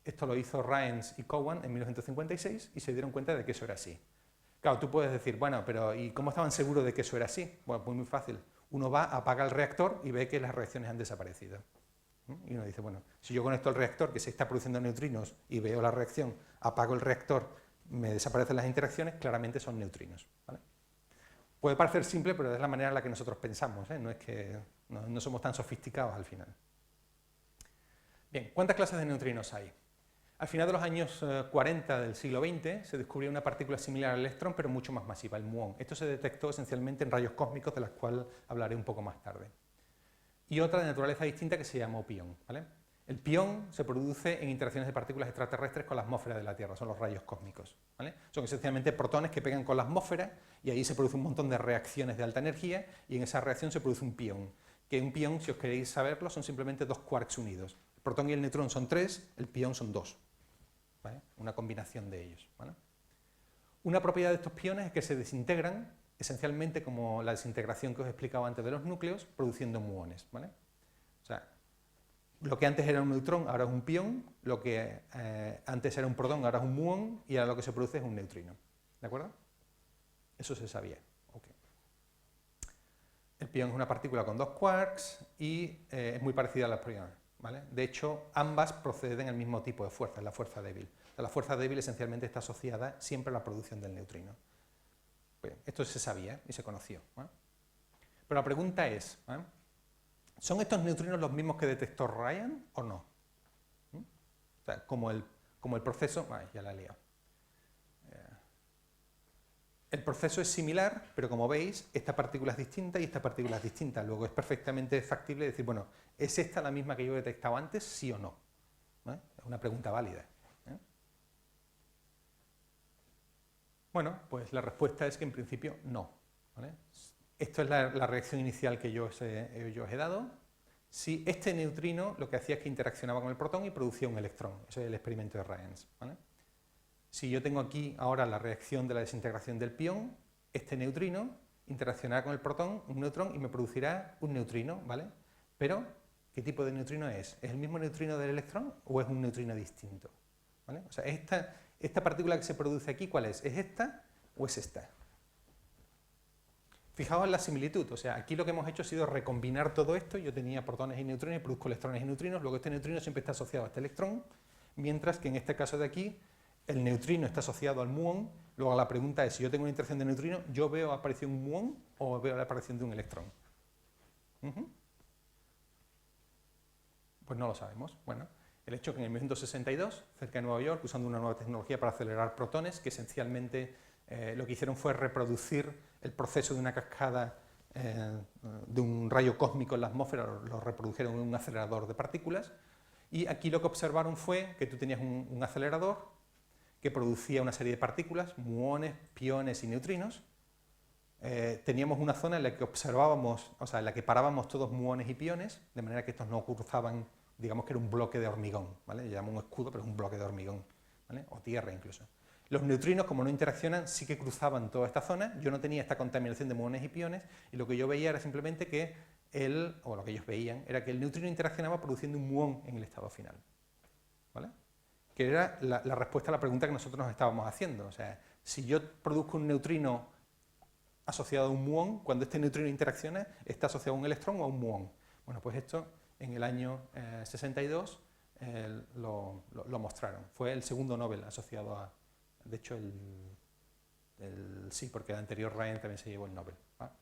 Esto lo hizo Raynes y Cowan en 1956 y se dieron cuenta de que eso era así. Claro, tú puedes decir, bueno, pero ¿y cómo estaban seguros de que eso era así? Bueno, pues muy fácil. Uno va, apaga el reactor y ve que las reacciones han desaparecido. Y uno dice, bueno, si yo conecto el reactor que se está produciendo neutrinos y veo la reacción, apago el reactor, me desaparecen las interacciones, claramente son neutrinos, ¿vale? Puede parecer simple, pero es la manera en la que nosotros pensamos, ¿eh? No es que no somos tan sofisticados al final. Bien, ¿cuántas clases de neutrinos hay? Al final de los años 40 del siglo XX se descubrió una partícula similar al electrón, pero mucho más masiva, el muón. Esto se detectó esencialmente en rayos cósmicos, de las cuales hablaré un poco más tarde. Y otra de naturaleza distinta que se llamó pión, ¿vale? El pión se produce en interacciones de partículas extraterrestres con la atmósfera de la Tierra, son los rayos cósmicos, ¿vale? Son esencialmente protones que pegan con la atmósfera y ahí se produce un montón de reacciones de alta energía y en esa reacción se produce un pión. Que un pión, si os queréis saberlo, son simplemente 2 quarks unidos. El protón y el neutrón son 3, el pión son 2. ¿Vale? Una combinación de ellos, ¿vale? Una propiedad de estos piones es que se desintegran esencialmente como la desintegración que os he explicado antes de los núcleos, produciendo muones, ¿vale? O sea, lo que antes era un neutrón ahora es un pión, lo que antes era un protón ahora es un muón y ahora lo que se produce es un neutrino, ¿de acuerdo? Eso se sabía. Okay. El pión es una partícula con 2 quarks y es muy parecida a las priones. ¿Vale? De hecho, ambas proceden del mismo tipo de fuerza, la fuerza débil. La fuerza débil esencialmente está asociada siempre a la producción del neutrino. Pues esto se sabía y se conoció, ¿vale? Pero la pregunta es, ¿vale? ¿Son estos neutrinos los mismos que detectó Ryan o no? O sea, como el proceso... Ay, ya la he liado. El proceso es similar, pero como veis, esta partícula es distinta y esta partícula es distinta. Luego es perfectamente factible decir, bueno, ¿es esta la misma que yo he detectado antes, sí o no? Es una pregunta válida. Bueno, pues la respuesta es que en principio no. ¿Vale? Esto es la reacción inicial que yo os he dado. Si este neutrino lo que hacía es que interaccionaba con el protón y producía un electrón. Eso es el experimento de Ryan. ¿Vale? Si yo tengo aquí ahora la reacción de la desintegración del pión, este neutrino interaccionará con el protón, un neutrón, y me producirá un neutrino, ¿vale? Pero, ¿qué tipo de neutrino es? ¿Es el mismo neutrino del electrón o es un neutrino distinto? ¿Vale? O sea, esta partícula que se produce aquí, ¿cuál es? ¿Es esta o es esta? Fijaos en la similitud, o sea, aquí lo que hemos hecho ha sido recombinar todo esto. Yo tenía protones y neutrones y produzco electrones y neutrinos, luego este neutrino siempre está asociado a este electrón, mientras que en este caso de aquí el neutrino está asociado al muón. Luego la pregunta es, si yo tengo una interacción de neutrino, ¿yo veo la aparición de un muón o veo la aparición de un electrón? Pues no lo sabemos. Bueno, el hecho es que en el 1962, cerca de Nueva York, usando una nueva tecnología para acelerar protones, que esencialmente lo que hicieron fue reproducir el proceso de una cascada de un rayo cósmico en la atmósfera, lo reprodujeron en un acelerador de partículas, y aquí lo que observaron fue que tú tenías un acelerador que producía una serie de partículas, muones, piones y neutrinos. Teníamos una zona en la que observábamos, o sea, en la que parábamos todos muones y piones, de manera que estos no cruzaban, digamos que era un bloque de hormigón, ¿vale? Llamamos un escudo, pero es un bloque de hormigón, ¿vale? O tierra incluso. Los neutrinos, como no interaccionan, sí que cruzaban toda esta zona. Yo no tenía esta contaminación de muones y piones, y lo que yo veía era simplemente que o lo que ellos veían, era que el neutrino interaccionaba produciendo un muón en el estado final, ¿vale? Que era la respuesta a la pregunta que nosotros nos estábamos haciendo. O sea, si yo produzco un neutrino asociado a un muón, cuando este neutrino interacciona, ¿está asociado a un electrón o a un muón? Bueno, pues esto en el año 62 lo mostraron. Fue el segundo Nobel asociado a... De hecho, sí, porque el anterior Ryan también se llevó el Nobel. ¿Va?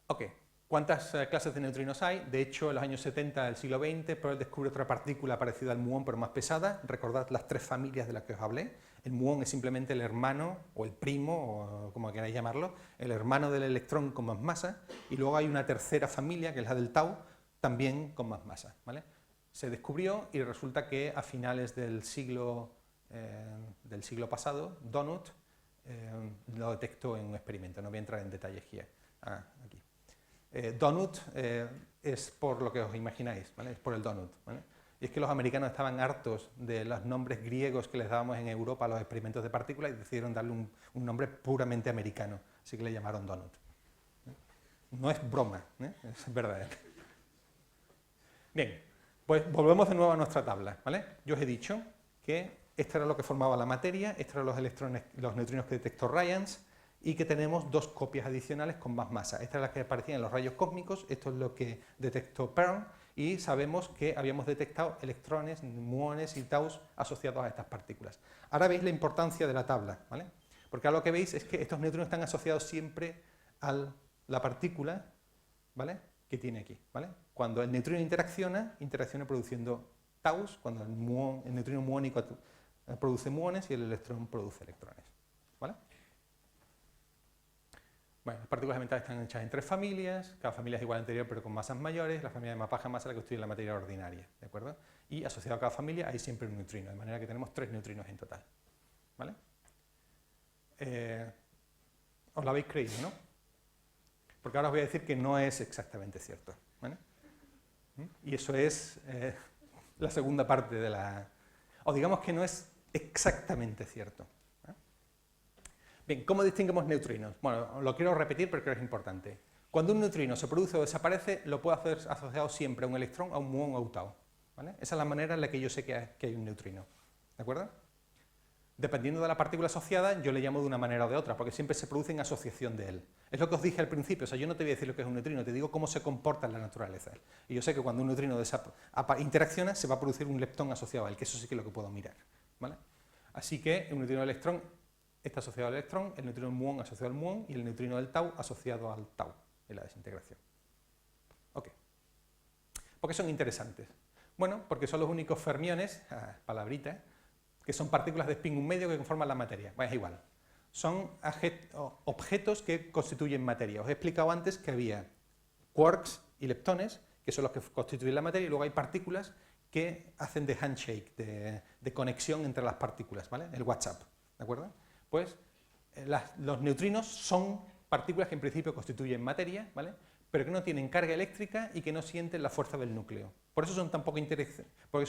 Ok. ¿Cuántas clases de neutrinos hay? De hecho, en los años 70 del siglo XX, Pearl descubre otra partícula parecida al muón, pero más pesada. Recordad las tres familias de las que os hablé. El muón es simplemente el hermano, o el primo, o como queráis llamarlo, el hermano del electrón con más masa, y luego hay una tercera familia, que es la del tau, también con más masa, ¿vale? Se descubrió y resulta que a finales del siglo pasado, Donut lo detectó en un experimento. No voy a entrar en detalles aquí. Aquí. Donut es por lo que os imagináis, ¿vale? Es por el donut, ¿vale? Y es que los americanos estaban hartos de los nombres griegos que les dábamos en Europa a los experimentos de partículas y decidieron darle un nombre puramente americano, así que le llamaron donut. No es broma, es verdad. Bien, pues volvemos de nuevo a nuestra tabla, ¿vale? Yo os he dicho que esto era lo que formaba la materia, estos eran los electrones, los neutrinos que detectó Ryan, y que tenemos dos copias adicionales con más masa. Esta es la que aparecía en los rayos cósmicos, esto es lo que detectó Pearl, y sabemos que habíamos detectado electrones, muones y taus asociados a estas partículas. Ahora veis la importancia de la tabla, ¿vale? Porque ahora lo que veis es que estos neutrinos están asociados siempre a la partícula, ¿vale?, que tiene aquí, ¿vale? Cuando el neutrino interacciona produciendo taus, cuando el neutrino muónico produce muones y el electrón produce electrones, ¿vale? Bueno, las partículas elementales están hechas en tres familias, cada familia es igual a la anterior pero con masas mayores. La familia de más baja masa es la que constituye la materia ordinaria, ¿de acuerdo? Y asociado a cada familia hay siempre un neutrino, de manera que tenemos 3 neutrinos en total, ¿vale? Os lo habéis creído, ¿no? Porque ahora os voy a decir que no es exactamente cierto, ¿vale? Y eso es la segunda parte de la... O digamos que no es exactamente cierto. Bien, ¿cómo distinguimos neutrinos? Bueno, lo quiero repetir porque es importante. Cuando un neutrino se produce o desaparece, lo puedo hacer asociado siempre a un electrón, a un muón o a un tau, ¿vale? Esa es la manera en la que yo sé que hay un neutrino, ¿de acuerdo? Dependiendo de la partícula asociada, yo le llamo de una manera o de otra, porque siempre se produce en asociación de él. Es lo que os dije al principio, o sea, yo no te voy a decir lo que es un neutrino, te digo cómo se comporta en la naturaleza. Y yo sé que cuando un neutrino interacciona, se va a producir un leptón asociado a él, que eso sí que es lo que puedo mirar, ¿vale? Así que un neutrino de electrón está asociado al electrón, el neutrino muón asociado al muón y el neutrino del tau asociado al tau en la desintegración. Ok. ¿Por qué son interesantes? Bueno, porque son los únicos fermiones, palabrita, que son partículas de spin 1 medio que conforman la materia. Pues es igual. Son objetos que constituyen materia. Os he explicado antes que había quarks y leptones, que son los que constituyen la materia, y luego hay partículas que hacen de handshake, de conexión entre las partículas, ¿vale? El WhatsApp, ¿de acuerdo? Pues los neutrinos son partículas que en principio constituyen materia, ¿vale? Pero que no tienen carga eléctrica y que no sienten la fuerza del núcleo. Por eso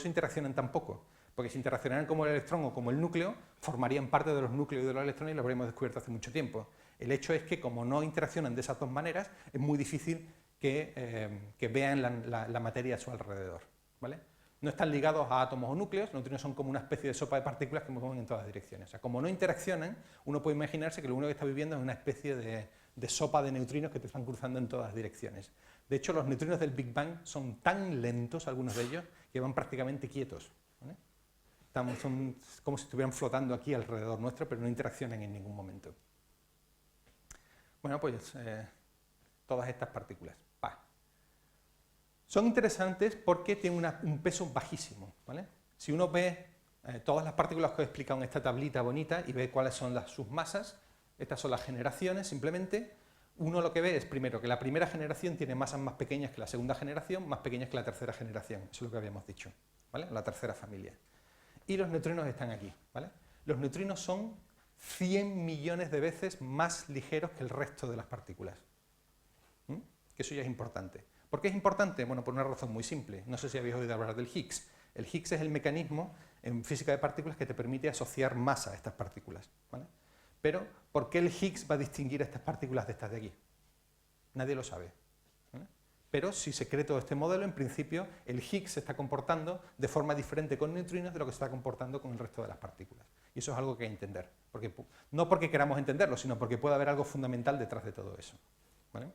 interaccionan tan poco, porque si interaccionaran como el electrón o como el núcleo, formarían parte de los núcleos y de los electrones y lo habríamos descubierto hace mucho tiempo. El hecho es que como no interaccionan de esas dos maneras, es muy difícil que vean la materia a su alrededor, ¿vale? No están ligados a átomos o núcleos, los neutrinos son como una especie de sopa de partículas que mueven en todas direcciones. O sea, como no interaccionan, uno puede imaginarse que lo único que está viviendo es una especie de sopa de neutrinos que te están cruzando en todas direcciones. De hecho, los neutrinos del Big Bang son tan lentos, algunos de ellos, que van prácticamente quietos, ¿vale? Son como si estuvieran flotando aquí alrededor nuestro, pero no interaccionan en ningún momento. Bueno, pues todas estas partículas. Son interesantes porque tienen un peso bajísimo, ¿vale? Si uno ve todas las partículas que os he explicado en esta tablita bonita y ve cuáles son sus masas, estas son las generaciones, simplemente, uno lo que ve es primero que la primera generación tiene masas más pequeñas que la segunda generación, más pequeñas que la tercera generación, eso es lo que habíamos dicho, ¿vale? La tercera familia. Y los neutrinos están aquí, ¿vale? Los neutrinos son 100 millones de veces más ligeros que el resto de las partículas. Que eso ya es importante. ¿Por qué es importante? Bueno, por una razón muy simple. No sé si habéis oído hablar del Higgs. El Higgs es el mecanismo en física de partículas que te permite asociar masa a estas partículas, ¿vale? Pero, ¿por qué el Higgs va a distinguir a estas partículas de estas de aquí? Nadie lo sabe, ¿vale? Pero si se cree todo este modelo, en principio, el Higgs se está comportando de forma diferente con neutrinos de lo que se está comportando con el resto de las partículas. Y eso es algo que hay que entender. No porque queramos entenderlo, sino porque puede haber algo fundamental detrás de todo eso, ¿vale?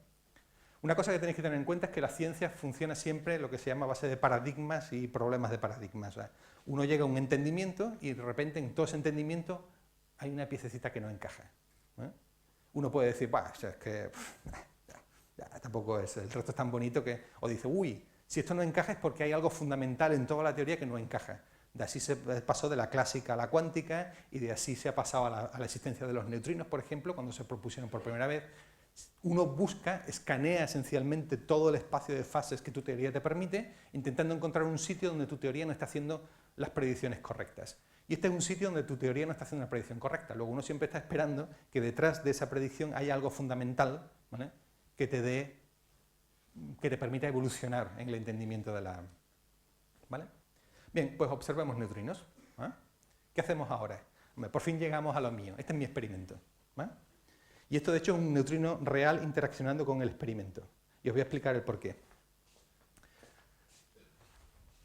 Una cosa que tenéis que tener en cuenta es que la ciencia funciona siempre lo que se llama a base de paradigmas y problemas de paradigmas. O sea, uno llega a un entendimiento y de repente en todo ese entendimiento hay una piececita que no encaja, ¿eh? Uno puede decir, bah, o sea, es que tampoco es, el resto es tan bonito que... O dice, uy, si esto no encaja es porque hay algo fundamental en toda la teoría que no encaja. De así se pasó de la clásica a la cuántica y de así se ha pasado a la existencia de los neutrinos, por ejemplo, cuando se propusieron por primera vez. Uno busca, escanea esencialmente todo el espacio de fases que tu teoría te permite, intentando encontrar un sitio donde tu teoría no está haciendo las predicciones correctas. Y este es un sitio donde tu teoría no está haciendo una predicción correcta. Luego uno siempre está esperando que detrás de esa predicción haya algo fundamental, ¿vale? que te permita evolucionar en el entendimiento de la... ¿Vale? Bien, pues observemos neutrinos, ¿eh? ¿Qué hacemos ahora? Hombre, por fin llegamos a lo mío. Este es mi experimento, ¿vale? Y esto, de hecho, es un neutrino real interaccionando con el experimento. Y os voy a explicar el porqué.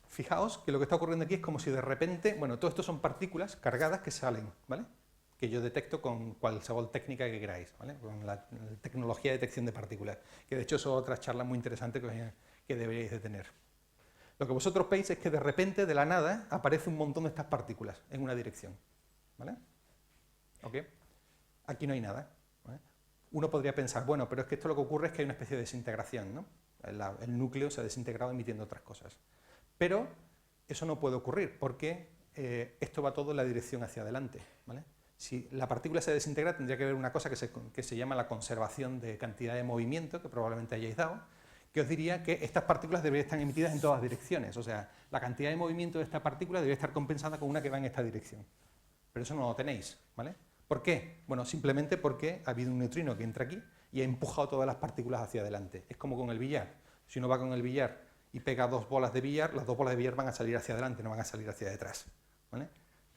Fijaos que lo que está ocurriendo aquí es como si de repente... Bueno, todo esto son partículas cargadas que salen, ¿vale? Que yo detecto con cualquier técnica que queráis, ¿vale? Con la tecnología de detección de partículas. Que, de hecho, son otras charlas muy interesantes que deberíais de tener. Lo que vosotros veis es que de repente, de la nada, aparece un montón de estas partículas en una dirección, ¿vale? ¿Ok? Aquí no hay nada. Uno podría pensar, bueno, pero es que esto lo que ocurre es que hay una especie de desintegración, ¿no? El núcleo se ha desintegrado emitiendo otras cosas. Pero eso no puede ocurrir porque esto va todo en la dirección hacia adelante, ¿vale? Si la partícula se desintegra, tendría que haber una cosa que se llama la conservación de cantidad de movimiento, que probablemente hayáis dado, que os diría que estas partículas deberían estar emitidas en todas direcciones. O sea, la cantidad de movimiento de esta partícula debería estar compensada con una que va en esta dirección. Pero eso no lo tenéis, ¿vale? ¿Por qué? Bueno, simplemente porque ha habido un neutrino que entra aquí y ha empujado todas las partículas hacia adelante. Es como con el billar. Si uno va con el billar y pega dos bolas de billar, las dos bolas de billar van a salir hacia adelante, no van a salir hacia detrás, ¿vale?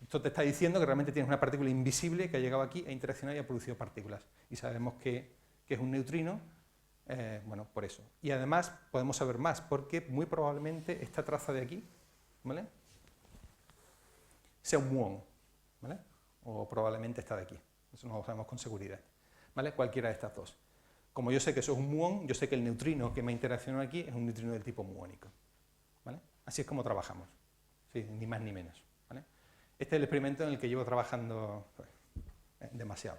Esto te está diciendo que realmente tienes una partícula invisible que ha llegado aquí, ha interaccionado y ha producido partículas. Y sabemos que es un neutrino, bueno, por eso. Y además podemos saber más, porque muy probablemente esta traza de aquí, ¿vale?, sea un muón, ¿vale? O probablemente esta de aquí. Eso no lo sabemos con seguridad, ¿vale? Cualquiera de estas dos. Como yo sé que eso es un muón, yo sé que el neutrino que me ha interaccionado aquí es un neutrino del tipo muónico, ¿vale? Así es como trabajamos, ¿sí? Ni más ni menos, ¿vale? Este es el experimento en el que llevo trabajando pues, demasiado,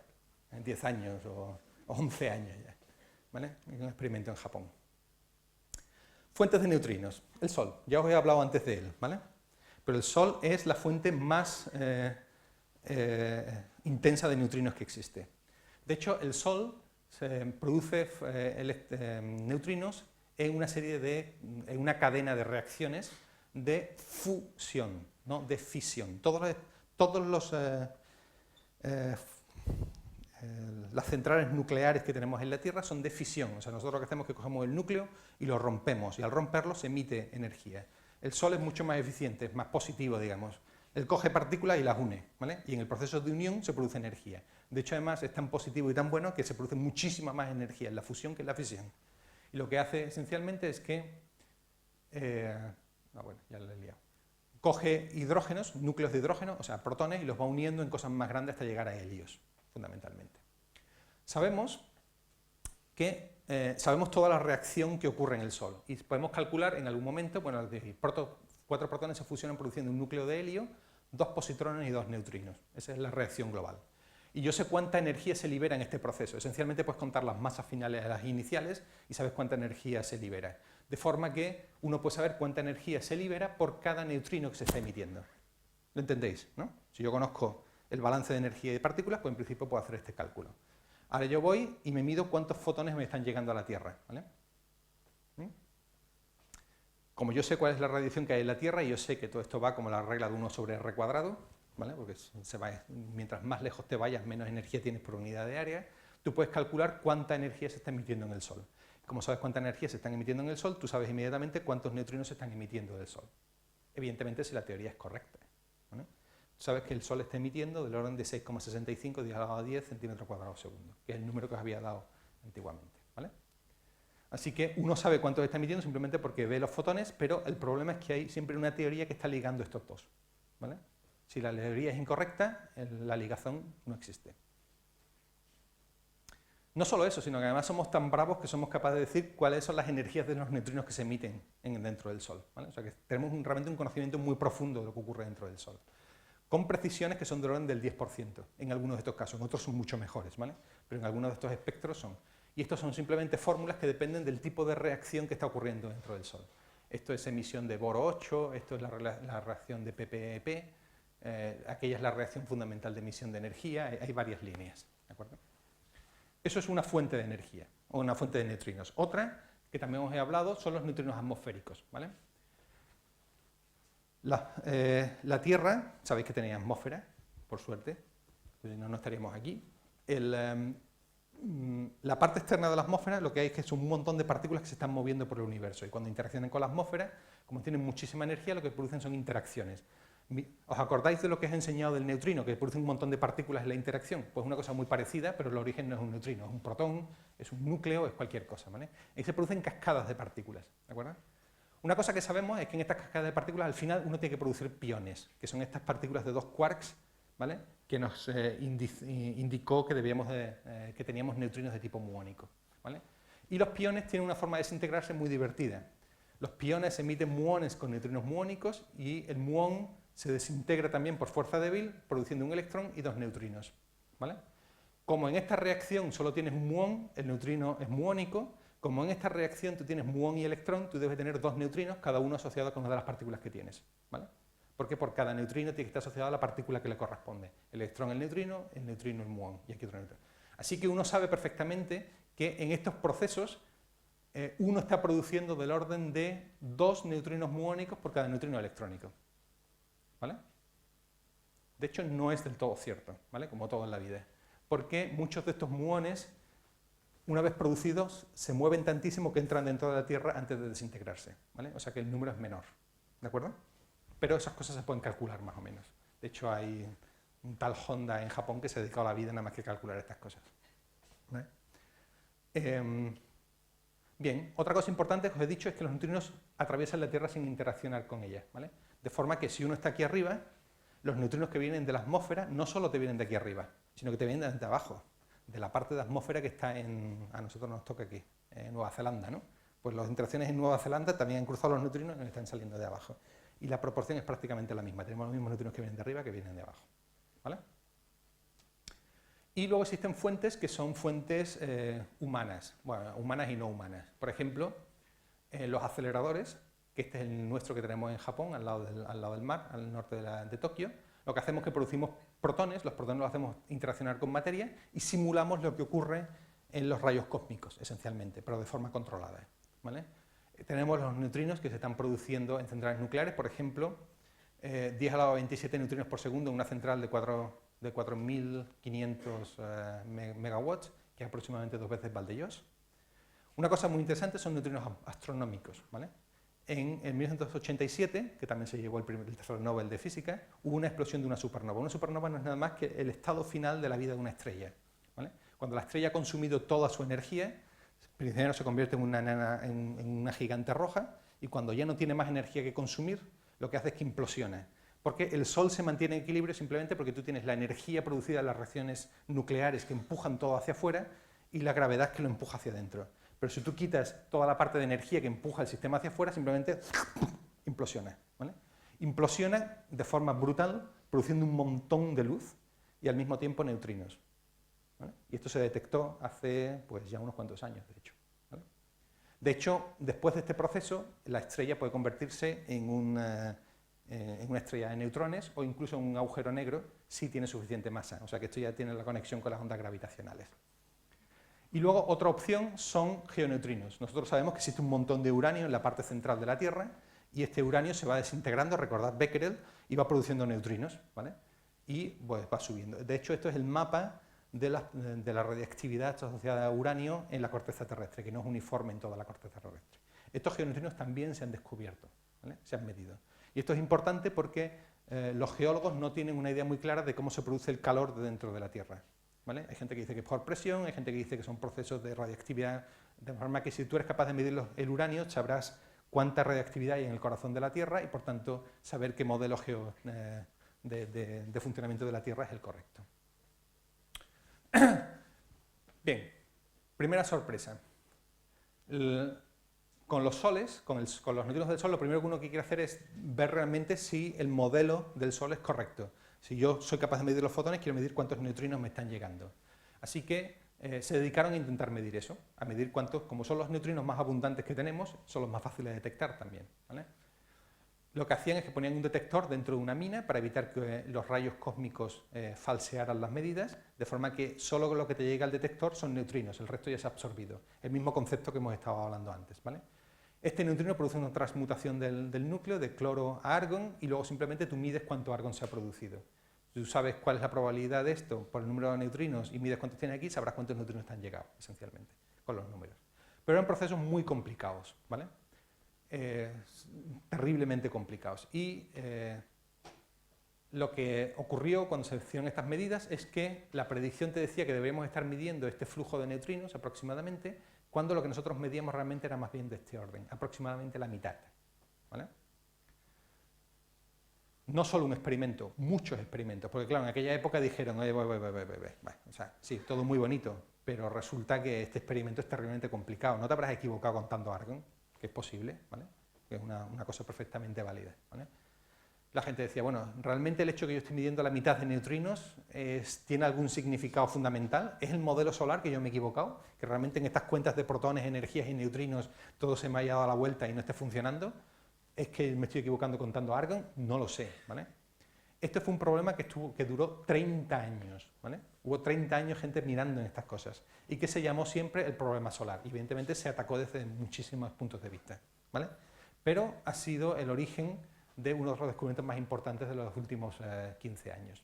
10 años o 11 años ya, ¿vale? Es un experimento en Japón. Fuentes de neutrinos. El Sol. Ya os he hablado antes de él, ¿vale? Pero el Sol es la fuente más intensa de neutrinos que existe. De hecho, el Sol produce neutrinos en una cadena de reacciones de fusión, no de fisión. Las centrales nucleares que tenemos en la Tierra son de fisión, o sea, nosotros lo que hacemos es que cogemos el núcleo y lo rompemos, y al romperlo se emite energía. El Sol es mucho más eficiente, es más positivo, digamos. Él coge partículas y las une, ¿vale? Y en el proceso de unión se produce energía. De hecho, además, es tan positivo y tan bueno que se produce muchísima más energía en la fusión que en la fisión. Y lo que hace esencialmente es que... bueno, ya lo he liado. Coge hidrógenos, núcleos de hidrógeno, o sea, protones, y los va uniendo en cosas más grandes hasta llegar a helios, fundamentalmente. Sabemos toda la reacción que ocurre en el Sol y podemos calcular en algún momento, bueno, 4 protones se fusionan produciendo un núcleo de helio, 2 positrones y 2 neutrinos. Esa es la reacción global. Y yo sé cuánta energía se libera en este proceso. Esencialmente puedes contar las masas finales a las iniciales y sabes cuánta energía se libera. De forma que uno puede saber cuánta energía se libera por cada neutrino que se está emitiendo. ¿Lo entendéis? ¿No? Si yo conozco el balance de energía y de partículas, pues en principio puedo hacer este cálculo. Ahora yo voy y me mido cuántos fotones me están llegando a la Tierra, ¿vale? Como yo sé cuál es la radiación que hay en la Tierra, y yo sé que todo esto va como la regla de 1 sobre r cuadrado, ¿vale? Porque mientras más lejos te vayas, menos energía tienes por unidad de área, tú puedes calcular cuánta energía se está emitiendo en el Sol. Como sabes cuánta energía se está emitiendo en el Sol, tú sabes inmediatamente cuántos neutrinos se están emitiendo del Sol. Evidentemente, si la teoría es correcta, ¿vale? Tú sabes que el Sol está emitiendo del orden de 6,65 10 a la 10 centímetros cuadrados segundo, que es el número que os había dado antiguamente, ¿vale? Así que uno sabe cuánto está emitiendo simplemente porque ve los fotones, pero el problema es que hay siempre una teoría que está ligando estos dos, ¿vale? Si la teoría es incorrecta, la ligación no existe. No solo eso, sino que además somos tan bravos que somos capaces de decir cuáles son las energías de los neutrinos que se emiten dentro del Sol, ¿vale? O sea que tenemos realmente un conocimiento muy profundo de lo que ocurre dentro del Sol, con precisiones que son del orden del 10% en algunos de estos casos, en otros son mucho mejores, ¿vale? Pero en algunos de estos espectros son. Y estos son simplemente fórmulas que dependen del tipo de reacción que está ocurriendo dentro del Sol. Esto es emisión de boro 8, esto es la reacción de ppep, aquella es la reacción fundamental de emisión de energía, hay varias líneas, ¿de acuerdo? Eso es una fuente de energía, o una fuente de neutrinos. Otra, que también os he hablado, son los neutrinos atmosféricos, ¿vale? La Tierra, sabéis que tenía atmósfera, por suerte, si no, no estaríamos aquí. La parte externa de la atmósfera lo que hay es que es un montón de partículas que se están moviendo por el universo y cuando interaccionan con la atmósfera, como tienen muchísima energía, lo que producen son interacciones. ¿Os acordáis de lo que os he enseñado del neutrino, que produce un montón de partículas en la interacción? Pues una cosa muy parecida, pero el origen no es un neutrino, es un protón, es un núcleo, es cualquier cosa, ¿vale? Ahí se producen cascadas de partículas, ¿de acuerdo? Una cosa que sabemos es que en estas cascadas de partículas al final uno tiene que producir piones, que son estas partículas de 2 quarks, ¿vale? Que nos indicó que, que teníamos neutrinos de tipo muónico, ¿vale? Y los piones tienen una forma de desintegrarse muy divertida. Los piones emiten muones con neutrinos muónicos y el muón se desintegra también por fuerza débil, produciendo un electrón y 2 neutrinos, ¿vale? Como en esta reacción solo tienes un muón, el neutrino es muónico, como en esta reacción tú tienes muón y electrón, tú debes tener 2 neutrinos, cada uno asociado con una de las partículas que tienes, ¿vale? Porque por cada neutrino tiene que estar asociado a la partícula que le corresponde. El electrón el neutrino el muón, y aquí otro neutrino. Así que uno sabe perfectamente que en estos procesos uno está produciendo del orden de 2 neutrinos muónicos por cada neutrino electrónico, ¿vale? De hecho, no es del todo cierto, ¿vale? Como todo en la vida. Porque muchos de estos muones, una vez producidos, se mueven tantísimo que entran dentro de la Tierra antes de desintegrarse, ¿vale? O sea que el número es menor, ¿de acuerdo? Pero esas cosas se pueden calcular más o menos. De hecho, hay un tal Honda en Japón que se ha dedicado a la vida nada más que calcular estas cosas, ¿vale? Bien, otra cosa importante que os he dicho es que los neutrinos atraviesan la Tierra sin interaccionar con ella, ¿vale? De forma que si uno está aquí arriba, los neutrinos que vienen de la atmósfera no solo te vienen de aquí arriba, sino que te vienen de abajo, de la parte de atmósfera que está a nosotros nos toca aquí, en Nueva Zelanda, ¿no? Pues las interacciones en Nueva Zelanda también han cruzado los neutrinos y nos están saliendo de abajo. Y la proporción es prácticamente la misma, tenemos los mismos neutrinos que vienen de arriba que vienen de abajo, ¿vale? Y luego existen fuentes que son fuentes humanas, bueno, humanas y no humanas. Por ejemplo, los aceleradores, que este es el nuestro que tenemos en Japón, al lado del mar, al norte de Tokio, lo que hacemos es que producimos protones, los protones los hacemos interaccionar con materia y simulamos lo que ocurre en los rayos cósmicos, esencialmente, pero de forma controlada, ¿vale? Tenemos los neutrinos que se están produciendo en centrales nucleares, por ejemplo, 10 a la 27 neutrinos por segundo en una central de 4.500 megawatts, que es aproximadamente 2 veces Valdeyosh. Una cosa muy interesante son neutrinos astronómicos, ¿vale? En 1987, que también se llevó el tercer Nobel de Física, hubo una explosión de una supernova. Una supernova no es nada más que el estado final de la vida de una estrella, ¿vale? Cuando la estrella ha consumido toda su energía, primero se convierte en una gigante roja, y cuando ya no tiene más energía que consumir, lo que hace es que implosiona. Porque el Sol se mantiene en equilibrio simplemente porque tú tienes la energía producida en las reacciones nucleares que empujan todo hacia afuera y la gravedad que lo empuja hacia adentro. Pero si tú quitas toda la parte de energía que empuja el sistema hacia afuera, simplemente implosiona, ¿vale? Implosiona de forma brutal, produciendo un montón de luz y al mismo tiempo neutrinos, ¿vale? Y esto se detectó hace pues, ya unos cuantos años, de hecho, ¿vale? De hecho, después de este proceso, la estrella puede convertirse en una estrella de neutrones o incluso en un agujero negro si tiene suficiente masa. O sea que esto ya tiene la conexión con las ondas gravitacionales. Y luego otra opción son geoneutrinos. Nosotros sabemos que existe un montón de uranio en la parte central de la Tierra y este uranio se va desintegrando, recordad Becquerel, y va produciendo neutrinos, ¿vale? Y pues va subiendo. De hecho, esto es el mapa de la radiactividad asociada a uranio en la corteza terrestre, que no es uniforme en toda la corteza terrestre. Estos geoneutrinos también se han descubierto, ¿vale? Se han medido. Y esto es importante porque los geólogos no tienen una idea muy clara de cómo se produce el calor de dentro de la Tierra, ¿vale? Hay gente que dice que es por presión, hay gente que dice que son procesos de radiactividad, de forma que si tú eres capaz de medir el uranio, sabrás cuánta radiactividad hay en el corazón de la Tierra y, por tanto, saber qué modelo de funcionamiento de la Tierra es el correcto. Bien, primera sorpresa. Con los soles, con los neutrinos del Sol, lo primero que uno quiere hacer es ver realmente si el modelo del Sol es correcto. Si yo soy capaz de medir los fotones, quiero medir cuántos neutrinos me están llegando. Así que se dedicaron a intentar medir eso, a medir cuántos, como son los neutrinos más abundantes que tenemos, son los más fáciles de detectar también, ¿vale? Lo que hacían es que ponían un detector dentro de una mina para evitar que los rayos cósmicos falsearan las medidas, de forma que solo lo que te llega al detector son neutrinos, el resto ya se ha absorbido. El mismo concepto que hemos estado hablando antes, ¿vale? Este neutrino produce una transmutación del núcleo de cloro a argón y luego simplemente tú mides cuánto argón se ha producido. Si tú sabes cuál es la probabilidad de esto por el número de neutrinos y mides cuántos tiene aquí, sabrás cuántos neutrinos te han llegado, esencialmente, con los números. Pero eran procesos muy complicados, ¿vale? Terriblemente complicados. Y lo que ocurrió cuando se hicieron estas medidas es que la predicción te decía que deberíamos estar midiendo este flujo de neutrinos aproximadamente, cuando lo que nosotros medíamos realmente era más bien de este orden, aproximadamente la mitad, ¿vale? No solo un experimento, muchos experimentos, porque claro, en aquella época dijeron, o sea, sí, todo muy bonito, pero resulta que este experimento es terriblemente complicado, no te habrás equivocado contando argón, que es posible, ¿vale? Que es una cosa perfectamente válida, ¿vale? La gente decía, bueno, ¿realmente el hecho de que yo esté midiendo la mitad de neutrinos tiene algún significado fundamental? ¿Es el modelo solar que yo me he equivocado? ¿Que realmente en estas cuentas de protones, energías y neutrinos todo se me haya dado la vuelta y no esté funcionando? ¿Es que me estoy equivocando contando argón? No lo sé, ¿vale? Este fue un problema que duró 30 años, ¿vale? Hubo 30 años gente mirando en estas cosas y que se llamó siempre el problema solar. Y evidentemente se atacó desde muchísimos puntos de vista, ¿vale? Pero ha sido el origen de uno de los descubrimientos más importantes de los últimos 15 años.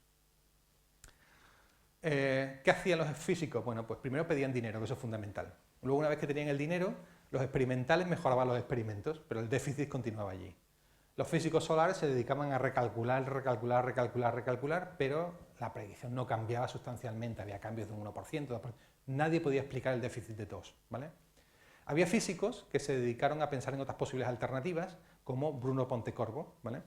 ¿Qué hacían los físicos? Bueno, pues primero pedían dinero, que eso es fundamental. Luego, una vez que tenían el dinero, los experimentales mejoraban los experimentos, pero el déficit continuaba allí. Los físicos solares se dedicaban a recalcular, pero la predicción no cambiaba sustancialmente, había cambios de un 1%, 2%. Nadie podía explicar el déficit de TOS, ¿vale? Había físicos que se dedicaron a pensar en otras posibles alternativas, como Bruno Pontecorvo, ¿vale?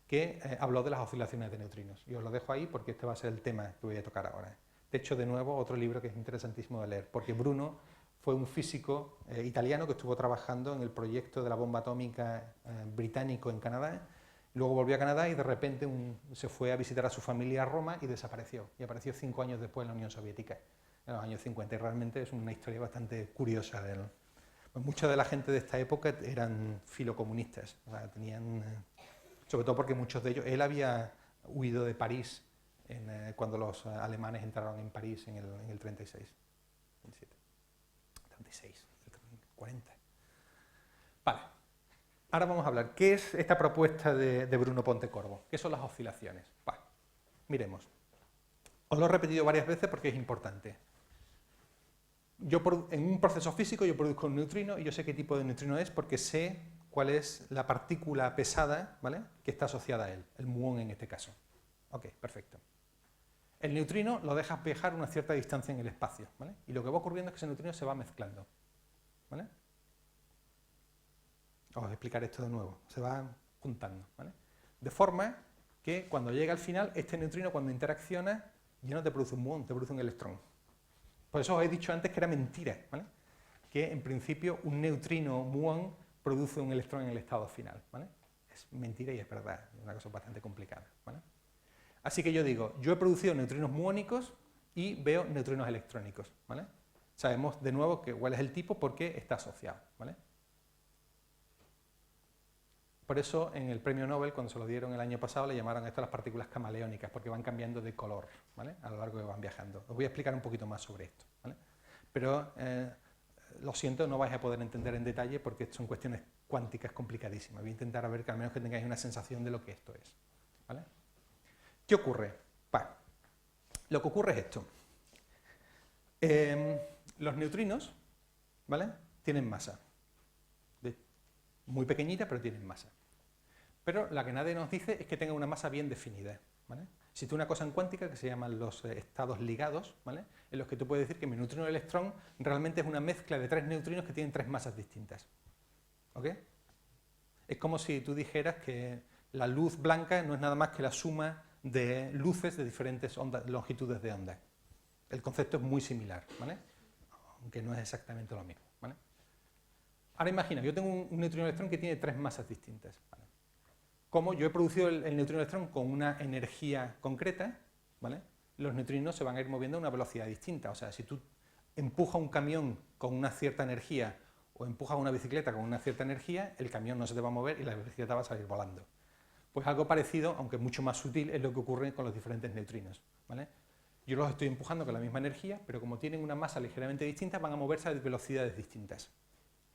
Que habló de las oscilaciones de neutrinos. Y os lo dejo ahí porque este va a ser el tema que voy a tocar ahora. De hecho, de nuevo, otro libro que es interesantísimo de leer, porque Bruno fue un físico italiano que estuvo trabajando en el proyecto de la bomba atómica británico en Canadá. Luego volvió a Canadá y de repente se fue a visitar a su familia a Roma y desapareció. Y apareció 5 años después en la Unión Soviética, en los años 50. Y realmente es una historia bastante curiosa de él. Pues mucha de la gente de esta época eran filocomunistas, o sea, tenían, sobre todo porque muchos de ellos, él había huido de París cuando los alemanes entraron en París en el 36, 37, 36, 40. Vale, ahora vamos a hablar, ¿qué es esta propuesta de Bruno Pontecorvo? ¿Qué son las oscilaciones? Vale, miremos. Os lo he repetido varias veces porque es importante. En un proceso físico yo produzco un neutrino y yo sé qué tipo de neutrino es porque sé cuál es la partícula pesada, ¿vale?, que está asociada a él, el muón en este caso. Ok, perfecto. El neutrino lo dejas viajar una cierta distancia en el espacio, ¿vale? Y lo que va ocurriendo es que ese neutrino se va mezclando, ¿vale? Os voy a explicar esto de nuevo, se va juntando, ¿vale? De forma que cuando llega al final, este neutrino cuando interacciona ya no te produce un muón, te produce un electrón. Por eso os he dicho antes que era mentira, ¿vale?, que en principio un neutrino muón produce un electrón en el estado final, ¿vale? Es mentira y es verdad, es una cosa bastante complicada, ¿vale? Así que yo digo, yo he producido neutrinos muónicos y veo neutrinos electrónicos, ¿vale? Sabemos de nuevo cuál es el tipo porque está asociado, ¿vale? Por eso en el premio Nobel, cuando se lo dieron el año pasado, le llamaron a esto las partículas camaleónicas, porque van cambiando de color, ¿vale?, a lo largo que van viajando. Os voy a explicar un poquito más sobre esto, ¿vale? Pero lo siento, no vais a poder entender en detalle porque son cuestiones cuánticas complicadísimas. Voy a intentar a ver que al menos que tengáis una sensación de lo que esto es, ¿vale? ¿Qué ocurre? Bueno, lo que ocurre es esto. Los neutrinos, ¿vale?, tienen masa. Muy pequeñita, pero tienen masa. Pero la que nadie nos dice es que tenga una masa bien definida, ¿vale? Existe una cosa en cuántica que se llaman los estados ligados, ¿vale?, en los que tú puedes decir que mi neutrino de electrón realmente es una mezcla de tres neutrinos que tienen tres masas distintas. ¿Ok? Es como si tú dijeras que la luz blanca no es nada más que la suma de luces de diferentes longitudes de onda. El concepto es muy similar, ¿vale?, aunque no es exactamente lo mismo, ¿vale? Ahora imagina, yo tengo un neutrino de electrón que tiene tres masas distintas, ¿vale? Como yo he producido el neutrino de electrón con una energía concreta, ¿vale?, los neutrinos se van a ir moviendo a una velocidad distinta. O sea, si tú empujas un camión con una cierta energía o empujas una bicicleta con una cierta energía, el camión no se te va a mover y la bicicleta va a salir volando. Pues algo parecido, aunque mucho más sutil, es lo que ocurre con los diferentes neutrinos, ¿vale? Yo los estoy empujando con la misma energía, pero como tienen una masa ligeramente distinta, van a moverse a velocidades distintas,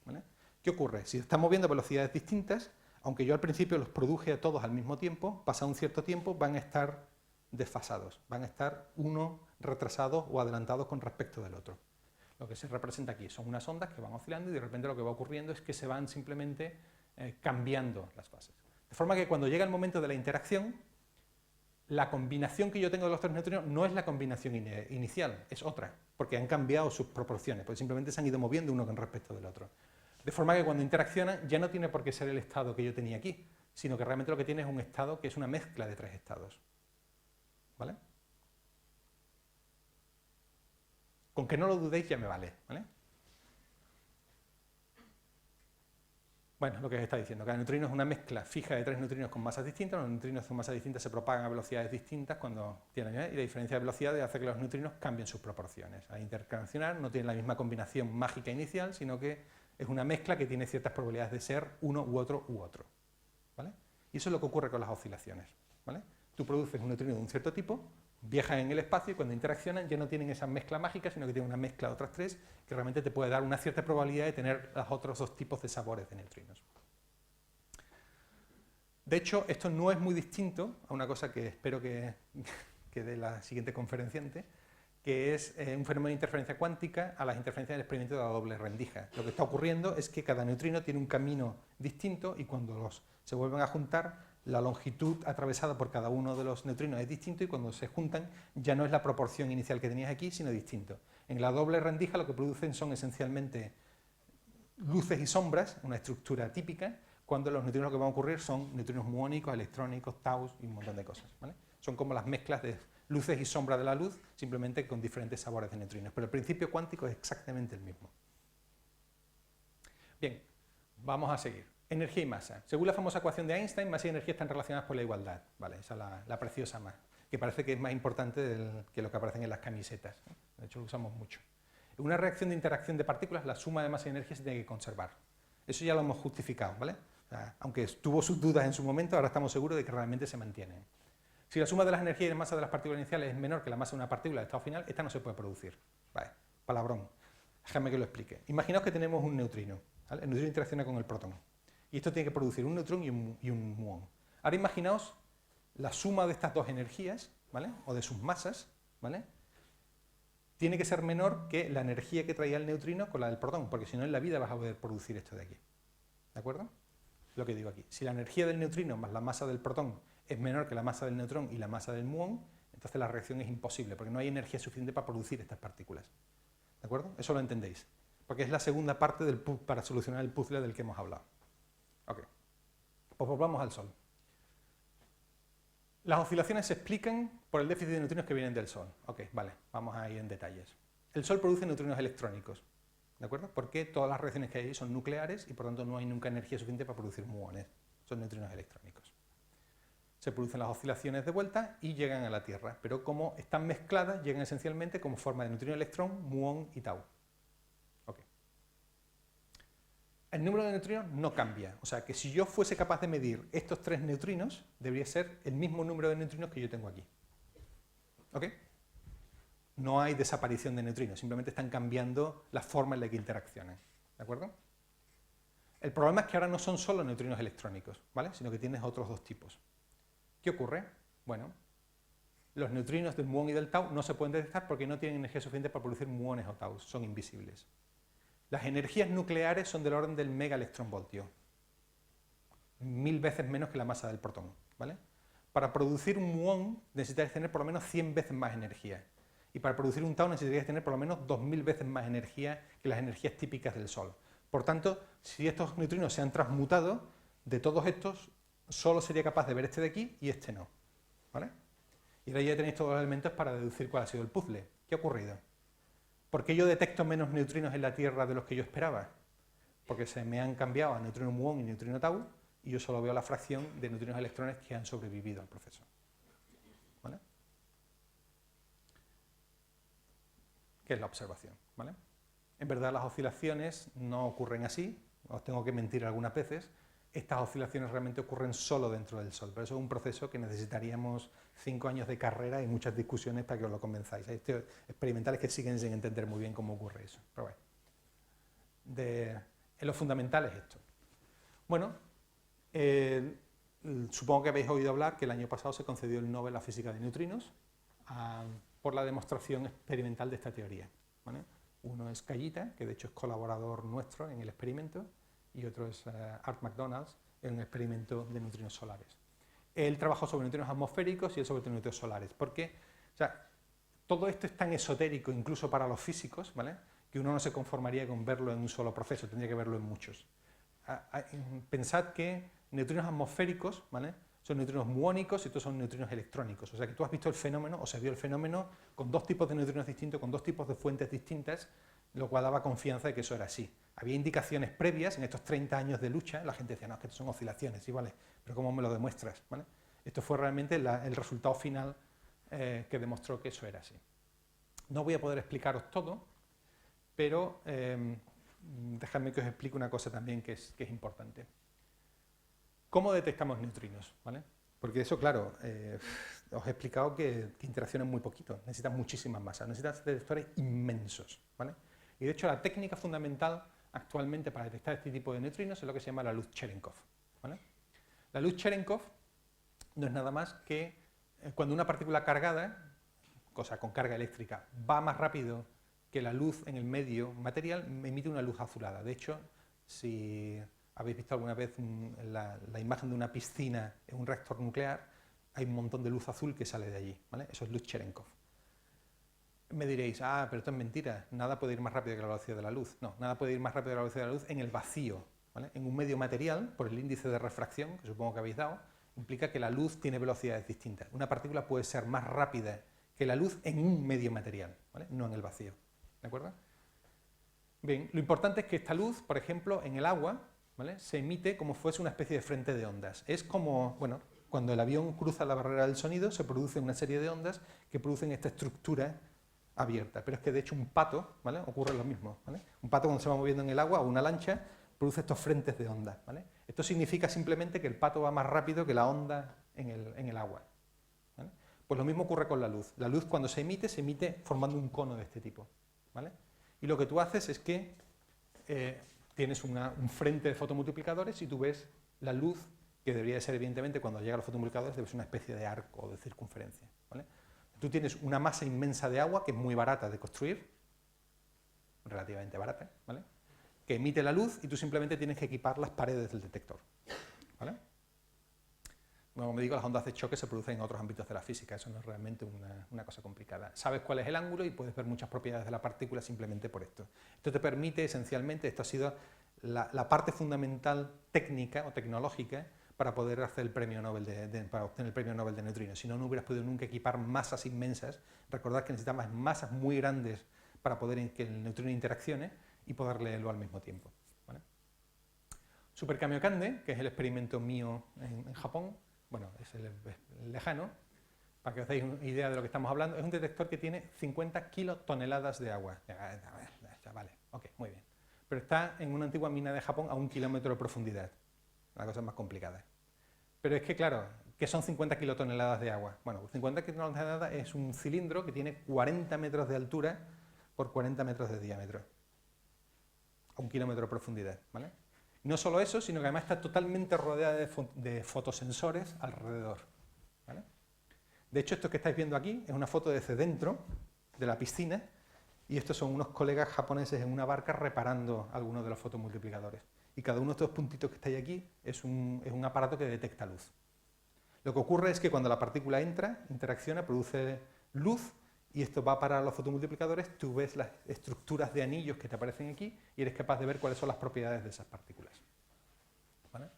¿vale? ¿Qué ocurre? Si están moviendo a velocidades distintas, aunque yo al principio los produje a todos al mismo tiempo, pasado un cierto tiempo van a estar desfasados, van a estar uno retrasados o adelantados con respecto del otro. Lo que se representa aquí son unas ondas que van oscilando y de repente lo que va ocurriendo es que se van simplemente cambiando las fases. De forma que cuando llega el momento de la interacción, la combinación que yo tengo de los tres neutrinos no es la combinación inicial, es otra, porque han cambiado sus proporciones, porque simplemente se han ido moviendo uno con respecto del otro. De forma que cuando interaccionan ya no tiene por qué ser el estado que yo tenía aquí, sino que realmente lo que tiene es un estado que es una mezcla de tres estados. ¿Vale? Con que no lo dudéis ya me vale, ¿vale? Bueno, lo que os está diciendo, cada neutrino es una mezcla fija de tres neutrinos con masas distintas. Los neutrinos con masas distintas se propagan a velocidades distintas cuando tienen, y la diferencia de velocidades hace que los neutrinos cambien sus proporciones. Al interaccionar no tienen la misma combinación mágica inicial, sino que es una mezcla que tiene ciertas probabilidades de ser uno u otro, ¿vale? Y eso es lo que ocurre con las oscilaciones, ¿vale? Tú produces un neutrino de un cierto tipo, viajan en el espacio y cuando interaccionan ya no tienen esa mezcla mágica, sino que tienen una mezcla de otras tres que realmente te puede dar una cierta probabilidad de tener los otros dos tipos de sabores de neutrinos. De hecho, esto no es muy distinto a una cosa que espero que dé la siguiente conferenciante, que es un fenómeno de interferencia cuántica a las interferencias del experimento de la doble rendija. Lo que está ocurriendo es que cada neutrino tiene un camino distinto y cuando se vuelven a juntar, la longitud atravesada por cada uno de los neutrinos es distinto y cuando se juntan ya no es la proporción inicial que tenías aquí, sino distinto. En la doble rendija lo que producen son esencialmente luces y sombras, una estructura típica, cuando los neutrinos que van a ocurrir son neutrinos muónicos, electrónicos, taus y un montón de cosas, ¿vale? Son como las mezclas de luces y sombras de la luz, simplemente con diferentes sabores de neutrinos, pero el principio cuántico es exactamente el mismo. Bien, vamos a seguir. Energía y masa. Según la famosa ecuación de Einstein, masa y energía están relacionadas por la igualdad, ¿vale? Esa es la preciosa más, que parece que es más importante que lo que aparecen en las camisetas, ¿no? De hecho lo usamos mucho. En una reacción de interacción de partículas, la suma de masa y energía se tiene que conservar. Eso ya lo hemos justificado, ¿vale? O sea, aunque tuvo sus dudas en su momento, ahora estamos seguros de que realmente se mantienen. Si la suma de las energías y la masa de las partículas iniciales es menor que la masa de una partícula de estado final, esta no se puede producir. Vale, palabrón. Déjame que lo explique. Imaginaos que tenemos un neutrino, ¿vale? El neutrino interacciona con el protón. Y esto tiene que producir un neutrón y un muón. Ahora imaginaos la suma de estas dos energías, ¿vale? O de sus masas, ¿vale? Tiene que ser menor que la energía que traía el neutrino con la del protón, porque si no en la vida vas a poder producir esto de aquí. ¿De acuerdo? Lo que digo aquí. Si la energía del neutrino más la masa del protón es menor que la masa del neutrón y la masa del muón, entonces la reacción es imposible, porque no hay energía suficiente para producir estas partículas. ¿De acuerdo? Eso lo entendéis. Porque es la segunda parte para solucionar el puzzle del que hemos hablado. Ok. Pues volvamos al Sol. Las oscilaciones se explican por el déficit de neutrinos que vienen del Sol. Ok, vale, vamos a ir en detalles. El Sol produce neutrinos electrónicos, ¿de acuerdo? Porque todas las reacciones que hay ahí son nucleares y por tanto no hay nunca energía suficiente para producir muones. Son neutrinos electrónicos. Se producen las oscilaciones de vuelta y llegan a la Tierra, pero como están mezcladas, llegan esencialmente como forma de neutrino-electrón, muón y tau. Okay. El número de neutrinos no cambia, o sea que si yo fuese capaz de medir estos tres neutrinos, debería ser el mismo número de neutrinos que yo tengo aquí. ¿Ok? No hay desaparición de neutrinos, simplemente están cambiando la forma en la que interaccionan. ¿De acuerdo? El problema es que ahora no son solo neutrinos electrónicos, ¿vale? Sino que tienes otros dos tipos. ¿Qué ocurre? Bueno, los neutrinos del muón y del tau no se pueden detectar porque no tienen energía suficiente para producir muones o taus, son invisibles. Las energías nucleares son del orden del megaelectronvoltio, 1000 veces menos que la masa del protón, ¿vale? Para producir un muón necesitarías tener por lo menos 100 veces más energía. Y para producir un tau necesitarías tener por lo menos 2000 veces más energía que las energías típicas del Sol. Por tanto, si estos neutrinos se han transmutado, de todos estos, solo sería capaz de ver este de aquí y este no. ¿Vale? Y ahora ya tenéis todos los elementos para deducir cuál ha sido el puzzle. ¿Qué ha ocurrido? ¿Por qué yo detecto menos neutrinos en la Tierra de los que yo esperaba? Porque se me han cambiado a neutrino muón y neutrino tau, y yo solo veo la fracción de neutrinos electrones que han sobrevivido al proceso. ¿Vale? ¿Qué es la observación? ¿Vale? En verdad las oscilaciones no ocurren así, os tengo que mentir algunas veces. Estas oscilaciones realmente ocurren solo dentro del Sol, pero eso es un proceso que necesitaríamos 5 años de carrera y muchas discusiones para que os lo convenzáis. Hay experimentales que siguen sin entender muy bien cómo ocurre eso. Pero bueno, en lo fundamental es esto. Bueno, supongo que habéis oído hablar que el año pasado se concedió el Nobel a Física de Neutrinos por la demostración experimental de esta teoría. ¿Vale? Uno es Kayita, que de hecho es colaborador nuestro en el experimento, y otro es Art McDonalds, en un experimento de neutrinos solares. Él trabajó sobre neutrinos atmosféricos y él sobre neutrinos solares, porque o sea, todo esto es tan esotérico, incluso para los físicos, ¿vale? Que uno no se conformaría con verlo en un solo proceso, tendría que verlo en muchos. Pensad que neutrinos atmosféricos, ¿vale? Son neutrinos muónicos y estos son neutrinos electrónicos. O sea que tú has visto el fenómeno, o se vio el fenómeno con dos tipos de neutrinos distintos, con dos tipos de fuentes distintas, lo cual daba confianza de que eso era así. Había indicaciones previas en estos 30 años de lucha, la gente decía, no, es que esto son oscilaciones, sí, vale, pero ¿cómo me lo demuestras? ¿Vale? Esto fue realmente el resultado final que demostró que eso era así. No voy a poder explicaros todo, pero dejadme que os explique una cosa también que es importante. ¿Cómo detectamos neutrinos? ¿Vale? Porque eso, claro, os he explicado que interaccionan muy poquito, necesitan muchísimas masas, necesitan detectores inmensos. ¿Vale? Y de hecho la técnica fundamental actualmente para detectar este tipo de neutrinos es lo que se llama la luz Cherenkov. ¿Vale? La luz Cherenkov no es nada más que cuando una partícula cargada, cosa con carga eléctrica, va más rápido que la luz en el medio material, emite una luz azulada. De hecho, si habéis visto alguna vez la imagen de una piscina en un reactor nuclear, hay un montón de luz azul que sale de allí. ¿Vale? Eso es luz Cherenkov. Me diréis, pero esto es mentira, nada puede ir más rápido que la velocidad de la luz. No, nada puede ir más rápido que la velocidad de la luz en el vacío. ¿Vale? En un medio material, por el índice de refracción, que supongo que habéis dado, implica que la luz tiene velocidades distintas. Una partícula puede ser más rápida que la luz en un medio material, ¿vale? No en el vacío. ¿De acuerdo? Bien, lo importante es que esta luz, por ejemplo, en el agua, ¿vale? Se emite como fuese una especie de frente de ondas. Es como, bueno, cuando el avión cruza la barrera del sonido, se produce una serie de ondas que producen esta estructura abierta, pero es que de hecho un pato, ¿vale? Ocurre lo mismo, ¿vale? Un pato cuando se va moviendo en el agua o una lancha produce estos frentes de onda, ¿vale? Esto significa simplemente que el pato va más rápido que la onda en el agua, ¿vale? Pues lo mismo ocurre con la luz. La luz cuando se emite formando un cono de este tipo, ¿vale? Y lo que tú haces es que tienes un frente de fotomultiplicadores y tú ves la luz, que debería de ser evidentemente cuando llega a los fotomultiplicadores, debe ser una especie de arco o de circunferencia, ¿vale? Tú tienes una masa inmensa de agua que es muy barata de construir, relativamente barata, ¿vale? Que emite la luz y tú simplemente tienes que equipar las paredes del detector, ¿vale? Como me digo, las ondas de choque se producen en otros ámbitos de la física, eso no es realmente una cosa complicada. Sabes cuál es el ángulo y puedes ver muchas propiedades de la partícula simplemente por esto. Esto te permite, esencialmente, esto ha sido la parte fundamental técnica o tecnológica para poder hacer el premio Nobel para obtener el premio Nobel de neutrinos. Si no, no hubieras podido nunca equipar masas inmensas. Recordad que necesitabas masas muy grandes para poder que el neutrino interaccione y poder leerlo al mismo tiempo, ¿vale? Super Kamiokande, que es el experimento mío en Japón, bueno, es el lejano, para que os deis una idea de lo que estamos hablando, es un detector que tiene 50 kilotoneladas de agua. Vale, ok, muy bien. Pero está en una antigua mina de Japón a 1 kilómetro de profundidad. Una cosa más complicada. Pero es que, claro, ¿qué son 50 kilotoneladas de agua? Bueno, 50 kilotoneladas es un cilindro que tiene 40 metros de altura por 40 metros de diámetro. A 1 kilómetro de profundidad, ¿vale? No solo eso, sino que además está totalmente rodeada de fotosensores alrededor, ¿vale? De hecho, esto que estáis viendo aquí es una foto desde dentro de la piscina y estos son unos colegas japoneses en una barca reparando algunos de los fotomultiplicadores. Y cada uno de estos puntitos que estáis aquí es un aparato que detecta luz. Lo que ocurre es que cuando la partícula entra, interacciona, produce luz y esto va para los fotomultiplicadores, tú ves las estructuras de anillos que te aparecen aquí y eres capaz de ver cuáles son las propiedades de esas partículas, ¿vale?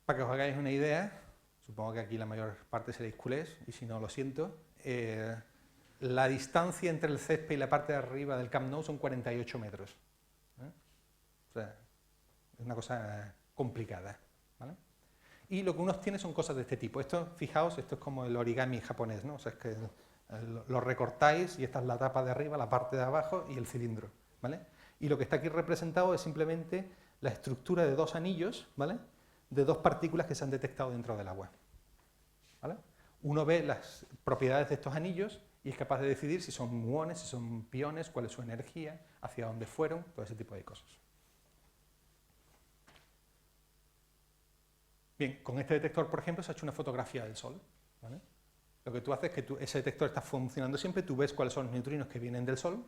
Para que os hagáis una idea, supongo que aquí la mayor parte seréis culés y si no lo siento, la distancia entre el césped y la parte de arriba del Camp Nou son 48 metros. O sea, es una cosa complicada, ¿vale? Y lo que uno tiene son cosas de este tipo. Esto, fijaos, esto es como el origami japonés, ¿no? O sea, es que lo recortáis y esta es la tapa de arriba, la parte de abajo y el cilindro, ¿vale? Y lo que está aquí representado es simplemente la estructura de dos anillos, ¿vale? De dos partículas que se han detectado dentro del agua, ¿vale? Uno ve las propiedades de estos anillos y es capaz de decidir si son muones, si son piones, cuál es su energía, hacia dónde fueron, todo ese tipo de cosas. Bien, con este detector, por ejemplo, se ha hecho una fotografía del Sol, ¿vale? Lo que tú haces es que ese detector está funcionando siempre, tú ves cuáles son los neutrinos que vienen del Sol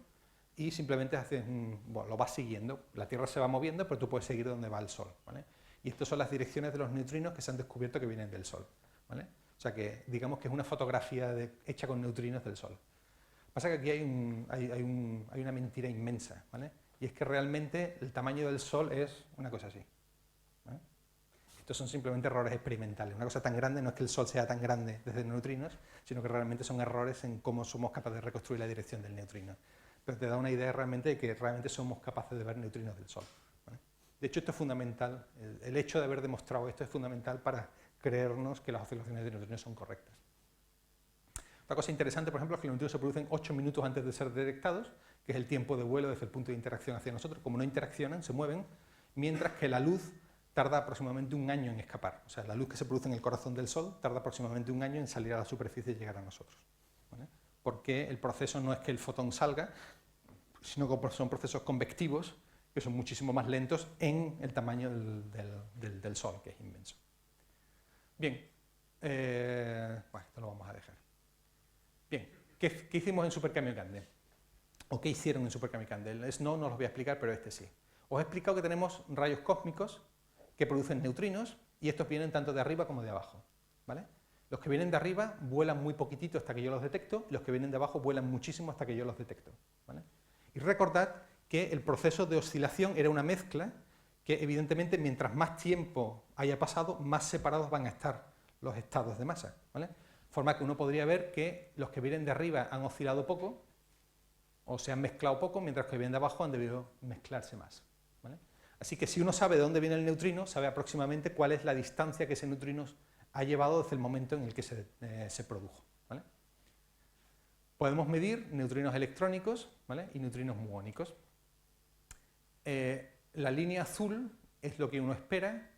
y simplemente haces lo vas siguiendo. La Tierra se va moviendo, pero tú puedes seguir donde va el Sol, ¿vale? Y estas son las direcciones de los neutrinos que se han descubierto que vienen del Sol, ¿vale? O sea que digamos que es una fotografía hecha con neutrinos del Sol. Pasa que aquí hay una mentira inmensa, ¿vale? Y es que realmente el tamaño del Sol es una cosa así, ¿vale? Estos son simplemente errores experimentales. Una cosa tan grande no es que el Sol sea tan grande desde neutrinos, sino que realmente son errores en cómo somos capaces de reconstruir la dirección del neutrino. Pero te da una idea realmente de que realmente somos capaces de ver neutrinos del Sol, ¿vale? De hecho, esto es fundamental. El hecho de haber demostrado esto es fundamental para creernos que las oscilaciones de neutrinos son correctas. Otra cosa interesante, por ejemplo, es que los neutrinos se producen 8 minutos antes de ser detectados, que es el tiempo de vuelo desde el punto de interacción hacia nosotros. Como no interaccionan, se mueven, mientras que la luz tarda aproximadamente 1 año en escapar. O sea, la luz que se produce en el corazón del Sol tarda aproximadamente 1 año en salir a la superficie y llegar a nosotros, ¿vale? Porque el proceso no es que el fotón salga, sino que son procesos convectivos que son muchísimo más lentos en el tamaño del Sol, que es inmenso. Bien, bueno, esto lo vamos a dejar. Bien, ¿qué hicimos en Super Kamiokande? ¿O qué hicieron en Super Kamiokande? El SNO no os lo voy a explicar, pero este sí. Os he explicado que tenemos rayos cósmicos que producen neutrinos y estos vienen tanto de arriba como de abajo, ¿vale? Los que vienen de arriba vuelan muy poquitito hasta que yo los detecto y los que vienen de abajo vuelan muchísimo hasta que yo los detecto, ¿vale? Y recordad que el proceso de oscilación era una mezcla que evidentemente mientras más tiempo haya pasado, más separados van a estar los estados de masa, ¿vale? De forma que uno podría ver que los que vienen de arriba han oscilado poco o se han mezclado poco, mientras que los que vienen de abajo han debido mezclarse más, ¿vale? Así que si uno sabe de dónde viene el neutrino, sabe aproximadamente cuál es la distancia que ese neutrino ha llevado desde el momento en el que se produjo, ¿vale? Podemos medir neutrinos electrónicos, ¿vale?, y neutrinos muónicos. La línea azul es lo que uno espera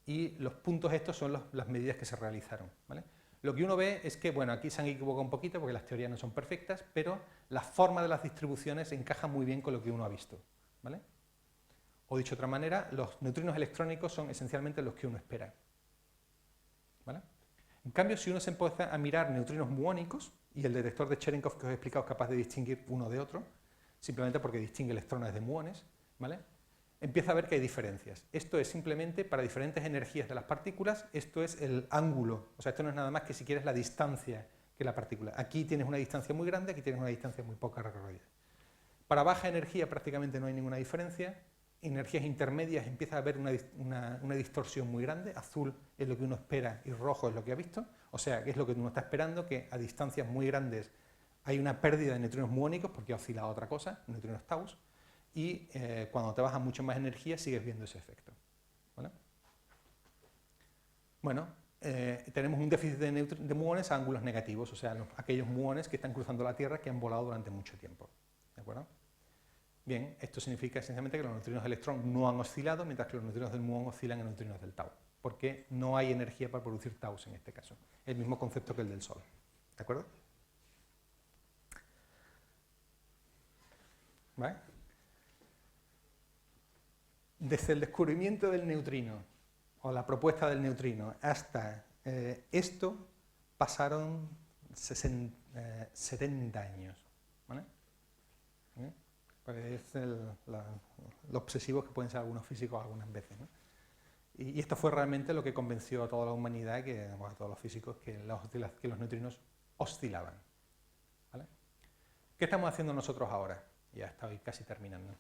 y los puntos estos son las medidas que se realizaron, ¿vale? Lo que uno ve es que, bueno, aquí se han equivocado un poquito porque las teorías no son perfectas, pero la forma de las distribuciones encaja muy bien con lo que uno ha visto, ¿vale? O dicho de otra manera, los neutrinos electrónicos son esencialmente los que uno espera, ¿vale? En cambio, si uno se empieza a mirar neutrinos muónicos, y el detector de Cherenkov que os he explicado es capaz de distinguir uno de otro, simplemente porque distingue electrones de muones, ¿vale?, empieza a ver que hay diferencias. Esto es simplemente para diferentes energías de las partículas, esto es el ángulo, o sea, esto no es nada más que si quieres la distancia que la partícula. Aquí tienes una distancia muy grande, aquí tienes una distancia muy poca recorrida. Para baja energía prácticamente no hay ninguna diferencia, energías intermedias empieza a haber una distorsión muy grande, azul es lo que uno espera y rojo es lo que ha visto, o sea, que es lo que uno está esperando, que a distancias muy grandes hay una pérdida de neutrinos muónicos porque ha oscilado otra cosa, neutrinos taus, y cuando te vas a mucho más energía sigues viendo ese efecto, ¿vale? Bueno, tenemos un déficit de muones a ángulos negativos, o sea, aquellos muones que están cruzando la Tierra que han volado durante mucho tiempo, ¿de acuerdo? Bien, esto significa esencialmente que los neutrinos de electrón no han oscilado, mientras que los neutrinos del muón oscilan en neutrinos del tau, porque no hay energía para producir taus en este caso. El mismo concepto que el del Sol. ¿De acuerdo? ¿Vale? Desde el descubrimiento del neutrino, o la propuesta del neutrino, hasta esto, pasaron 70 años. ¿Vale? ¿Vale? Pues es lo obsesivos que pueden ser algunos físicos algunas veces, ¿no? Y esto fue realmente lo que convenció a toda la humanidad, a todos los físicos, que los neutrinos oscilaban, ¿vale? ¿Qué estamos haciendo nosotros ahora? Ya estoy casi terminando.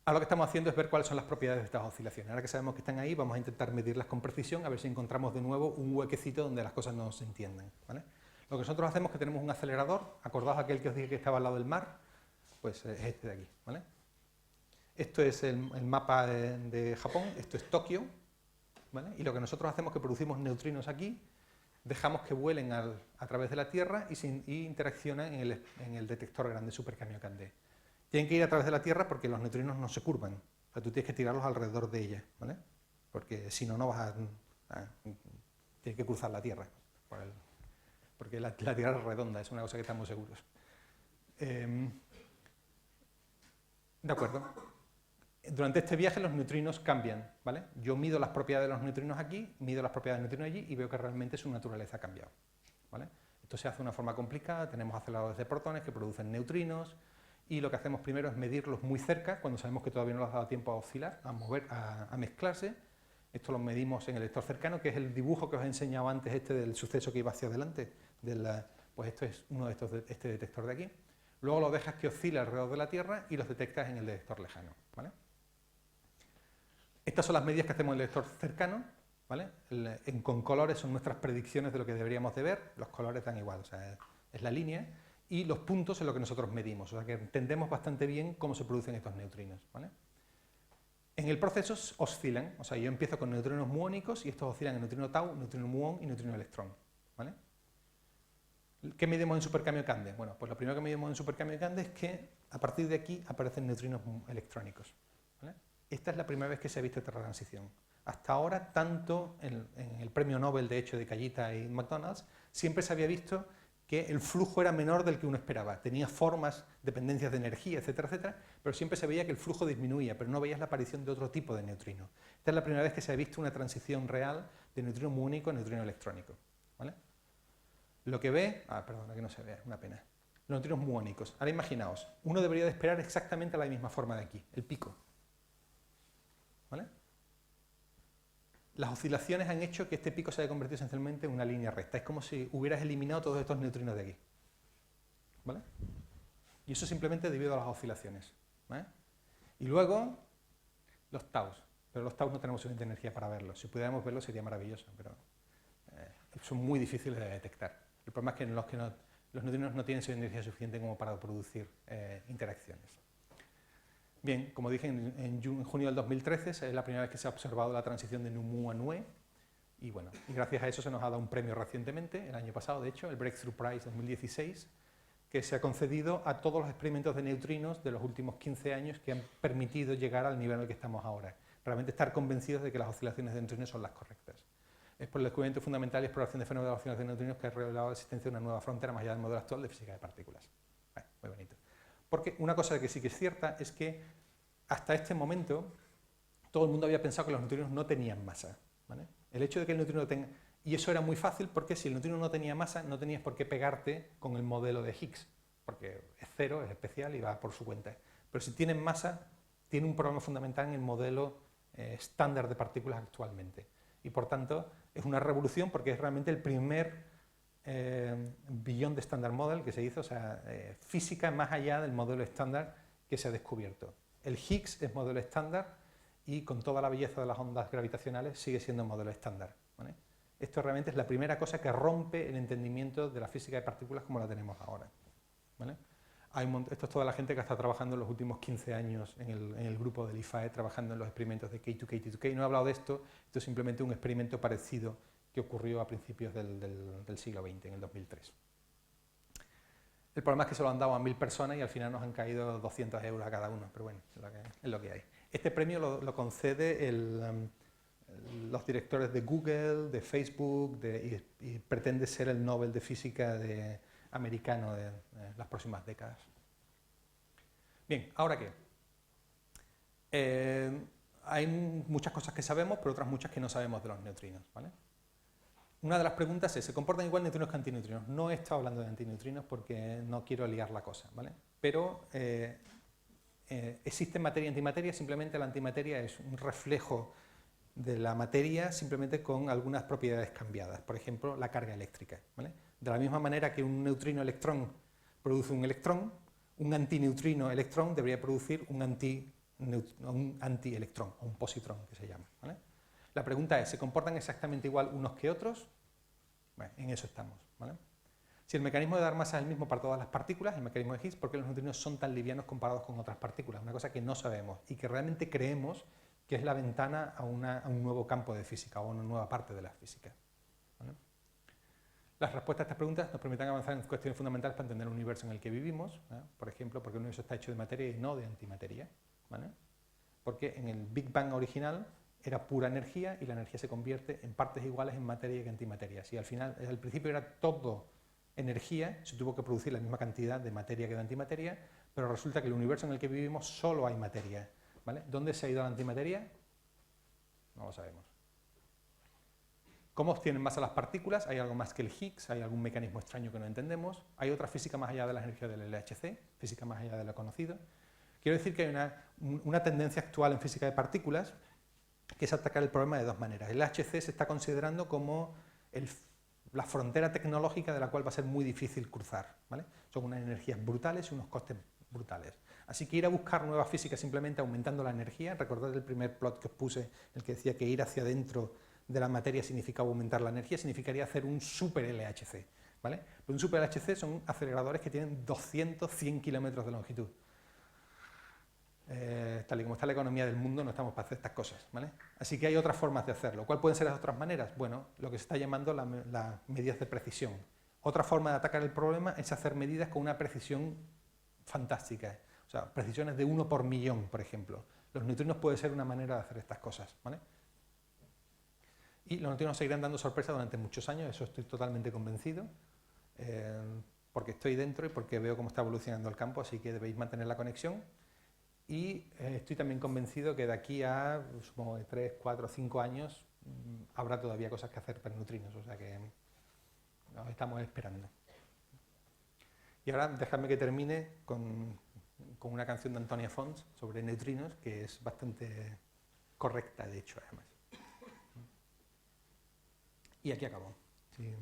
Ahora lo que estamos haciendo es ver cuáles son las propiedades de estas oscilaciones. Ahora que sabemos que están ahí, vamos a intentar medirlas con precisión, a ver si encontramos de nuevo un huequecito donde las cosas no se entienden, ¿vale? Lo que nosotros hacemos es que tenemos un acelerador, acordaos aquel que os dije que estaba al lado del mar, pues es este de aquí, ¿vale? Esto es el mapa de Japón, esto es Tokio, ¿vale? Y lo que nosotros hacemos es que producimos neutrinos aquí, dejamos que vuelen a través de la Tierra y interaccionan en el detector grande Super Kamiokande. Tienen que ir a través de la Tierra porque los neutrinos no se curvan, o sea, tú tienes que tirarlos alrededor de ella, ¿vale? Porque si no, no vas tienes que cruzar la Tierra, porque la Tierra es redonda, es una cosa que estamos seguros. De acuerdo. Durante este viaje los neutrinos cambian, ¿vale? Yo mido las propiedades de los neutrinos aquí, mido las propiedades del neutrino allí y veo que realmente su naturaleza ha cambiado, ¿vale? Esto se hace de una forma complicada, tenemos aceleradores de protones que producen neutrinos y lo que hacemos primero es medirlos muy cerca, cuando sabemos que todavía no les ha dado tiempo a oscilar, a mezclarse. Esto lo medimos en el detector cercano, que es el dibujo que os he enseñado antes, este del suceso que iba hacia adelante, pues esto es uno de estos, este detector de aquí. Luego lo dejas que oscile alrededor de la Tierra y los detectas en el detector lejano, ¿vale? Estas son las medidas que hacemos en el detector cercano, ¿vale? Con colores son nuestras predicciones de lo que deberíamos de ver, los colores dan igual, o sea, es la línea, y los puntos es lo que nosotros medimos, o sea que entendemos bastante bien cómo se producen estos neutrinos, ¿vale? En el proceso oscilan, o sea, yo empiezo con neutrinos muónicos y estos oscilan en neutrino tau, neutrino muón y neutrino electrón, ¿vale? ¿Qué medimos en Super Kamiokande? Bueno, pues lo primero que medimos en Super Kamiokande es que a partir de aquí aparecen neutrinos electrónicos, ¿vale? Esta es la primera vez que se ha visto esta transición. Hasta ahora, tanto en el premio Nobel, de hecho, de Kajita y McDonald's, siempre se había visto que el flujo era menor del que uno esperaba. Tenía formas, dependencias de energía, etcétera, etcétera, pero siempre se veía que el flujo disminuía, pero no veías la aparición de otro tipo de neutrino. Esta es la primera vez que se ha visto una transición real de neutrino muónico a neutrino electrónico, ¿vale? Lo que ve... perdón, aquí no se ve, una pena. Los neutrinos muónicos. Ahora imaginaos, uno debería de esperar exactamente la misma forma de aquí, el pico, ¿vale? Las oscilaciones han hecho que este pico se haya convertido esencialmente en una línea recta. Es como si hubieras eliminado todos estos neutrinos de aquí, ¿vale? Y eso simplemente debido a las oscilaciones, ¿vale? Y luego, los taus. Pero los taus no tenemos suficiente energía para verlos. Si pudiéramos verlos sería maravilloso, pero son muy difíciles de detectar. El problema es que los neutrinos no tienen energía suficiente como para producir interacciones. Bien, como dije, en junio del 2013 es la primera vez que se ha observado la transición de nu mu a nue, Y bueno, y gracias a eso se nos ha dado un premio recientemente, el año pasado de hecho, el Breakthrough Prize 2016, que se ha concedido a todos los experimentos de neutrinos de los últimos 15 años que han permitido llegar al nivel en el que estamos ahora. Realmente estar convencidos de que las oscilaciones de neutrinos son las correctas. Es por el descubrimiento fundamental y exploración de fenómenos de las oscilaciones de neutrinos que ha revelado la existencia de una nueva frontera más allá del modelo actual de física de partículas. Muy bonito. Porque una cosa que sí que es cierta es que hasta este momento todo el mundo había pensado que los neutrinos no tenían masa, ¿vale? El hecho de que el neutrino tenga... Y eso era muy fácil porque si el neutrino no tenía masa, no tenías por qué pegarte con el modelo de Higgs, porque es cero, es especial y va por su cuenta. Pero si tienen masa, tiene un problema fundamental en el modelo estándar de partículas actualmente. Y por tanto, es una revolución porque es realmente el primer Beyond the Standard Model que se hizo, o sea, física más allá del modelo estándar que se ha descubierto. El Higgs es modelo estándar y con toda la belleza de las ondas gravitacionales sigue siendo modelo estándar, ¿vale? Esto realmente es la primera cosa que rompe el entendimiento de la física de partículas como la tenemos ahora, ¿vale? Esto es toda la gente que está trabajando en los últimos 15 años en el grupo del IFAE, trabajando en los experimentos de K2K. No he hablado de esto, esto es simplemente un experimento parecido que ocurrió a principios del siglo XX, en el 2003. El problema es que se lo han dado a 1000 personas y al final nos han caído 200 euros a cada uno, pero bueno, es lo que hay. Este premio lo concede los directores de Google, de Facebook, y pretende ser el Nobel de Física americano de las próximas décadas. Bien, ¿ahora qué? Hay muchas cosas que sabemos, pero otras muchas que no sabemos de los neutrinos, ¿vale? Una de las preguntas es, ¿se comportan igual neutrinos que antineutrinos? No he estado hablando de antineutrinos porque no quiero liar la cosa, ¿vale? Pero existe materia y antimateria, simplemente la antimateria es un reflejo de la materia simplemente con algunas propiedades cambiadas, por ejemplo, la carga eléctrica, ¿vale? De la misma manera que un neutrino electrón produce un electrón, un antineutrino electrón debería producir un antielectrón, o un positrón que se llama, ¿vale? La pregunta es, ¿se comportan exactamente igual unos que otros? Bueno, en eso estamos, ¿vale? Si el mecanismo de dar masa es el mismo para todas las partículas, el mecanismo de Higgs, ¿por qué los neutrinos son tan livianos comparados con otras partículas? Una cosa que no sabemos y que realmente creemos que es la ventana a un nuevo campo de física o a una nueva parte de la física, ¿vale? Las respuestas a estas preguntas nos permiten avanzar en cuestiones fundamentales para entender el universo en el que vivimos, ¿vale? Por ejemplo, porque el universo está hecho de materia y no de antimateria, ¿vale? Porque en el Big Bang original era pura energía y la energía se convierte en partes iguales en materia y antimateria. Si al principio era todo energía, se tuvo que producir la misma cantidad de materia que de antimateria, pero resulta que en el universo en el que vivimos solo hay materia, ¿vale? ¿Dónde se ha ido la antimateria? No lo sabemos. ¿Cómo obtienen masa las partículas? ¿Hay algo más que el Higgs? ¿Hay algún mecanismo extraño que no entendemos? ¿Hay otra física más allá de la energía del LHC? ¿Física más allá de lo conocido? Quiero decir que hay una tendencia actual en física de partículas que es atacar el problema de dos maneras. El LHC se está considerando como la frontera tecnológica de la cual va a ser muy difícil cruzar, ¿vale? Son unas energías brutales y unos costes brutales. Así que ir a buscar nueva física simplemente aumentando la energía, recordad el primer plot que os puse, el que decía que ir hacia adentro de la materia significaba aumentar la energía, significaría hacer un super LHC, ¿vale? Pero un super LHC son aceleradores que tienen 200, 100 kilómetros de longitud. Tal y como está la economía del mundo, no estamos para hacer estas cosas, ¿vale? Así que hay otras formas de hacerlo. ¿Cuáles pueden ser las otras maneras? Bueno, lo que se está llamando las medidas de precisión. Otra forma de atacar el problema es hacer medidas con una precisión fantástica, o sea, precisiones de 1 por millón, por ejemplo. Los neutrinos puede ser una manera de hacer estas cosas, ¿vale? Y los neutrinos seguirán dando sorpresas durante muchos años, eso estoy totalmente convencido, porque estoy dentro y porque veo cómo está evolucionando el campo, así que debéis mantener la conexión. Y estoy también convencido que de aquí a supongo, 3, 4, 5 años habrá todavía cosas que hacer para neutrinos, o sea que nos estamos esperando. Y ahora dejadme que termine con una canción de Antonia Fons sobre neutrinos, que es bastante correcta, de hecho, además. Y aquí acabo. Sí.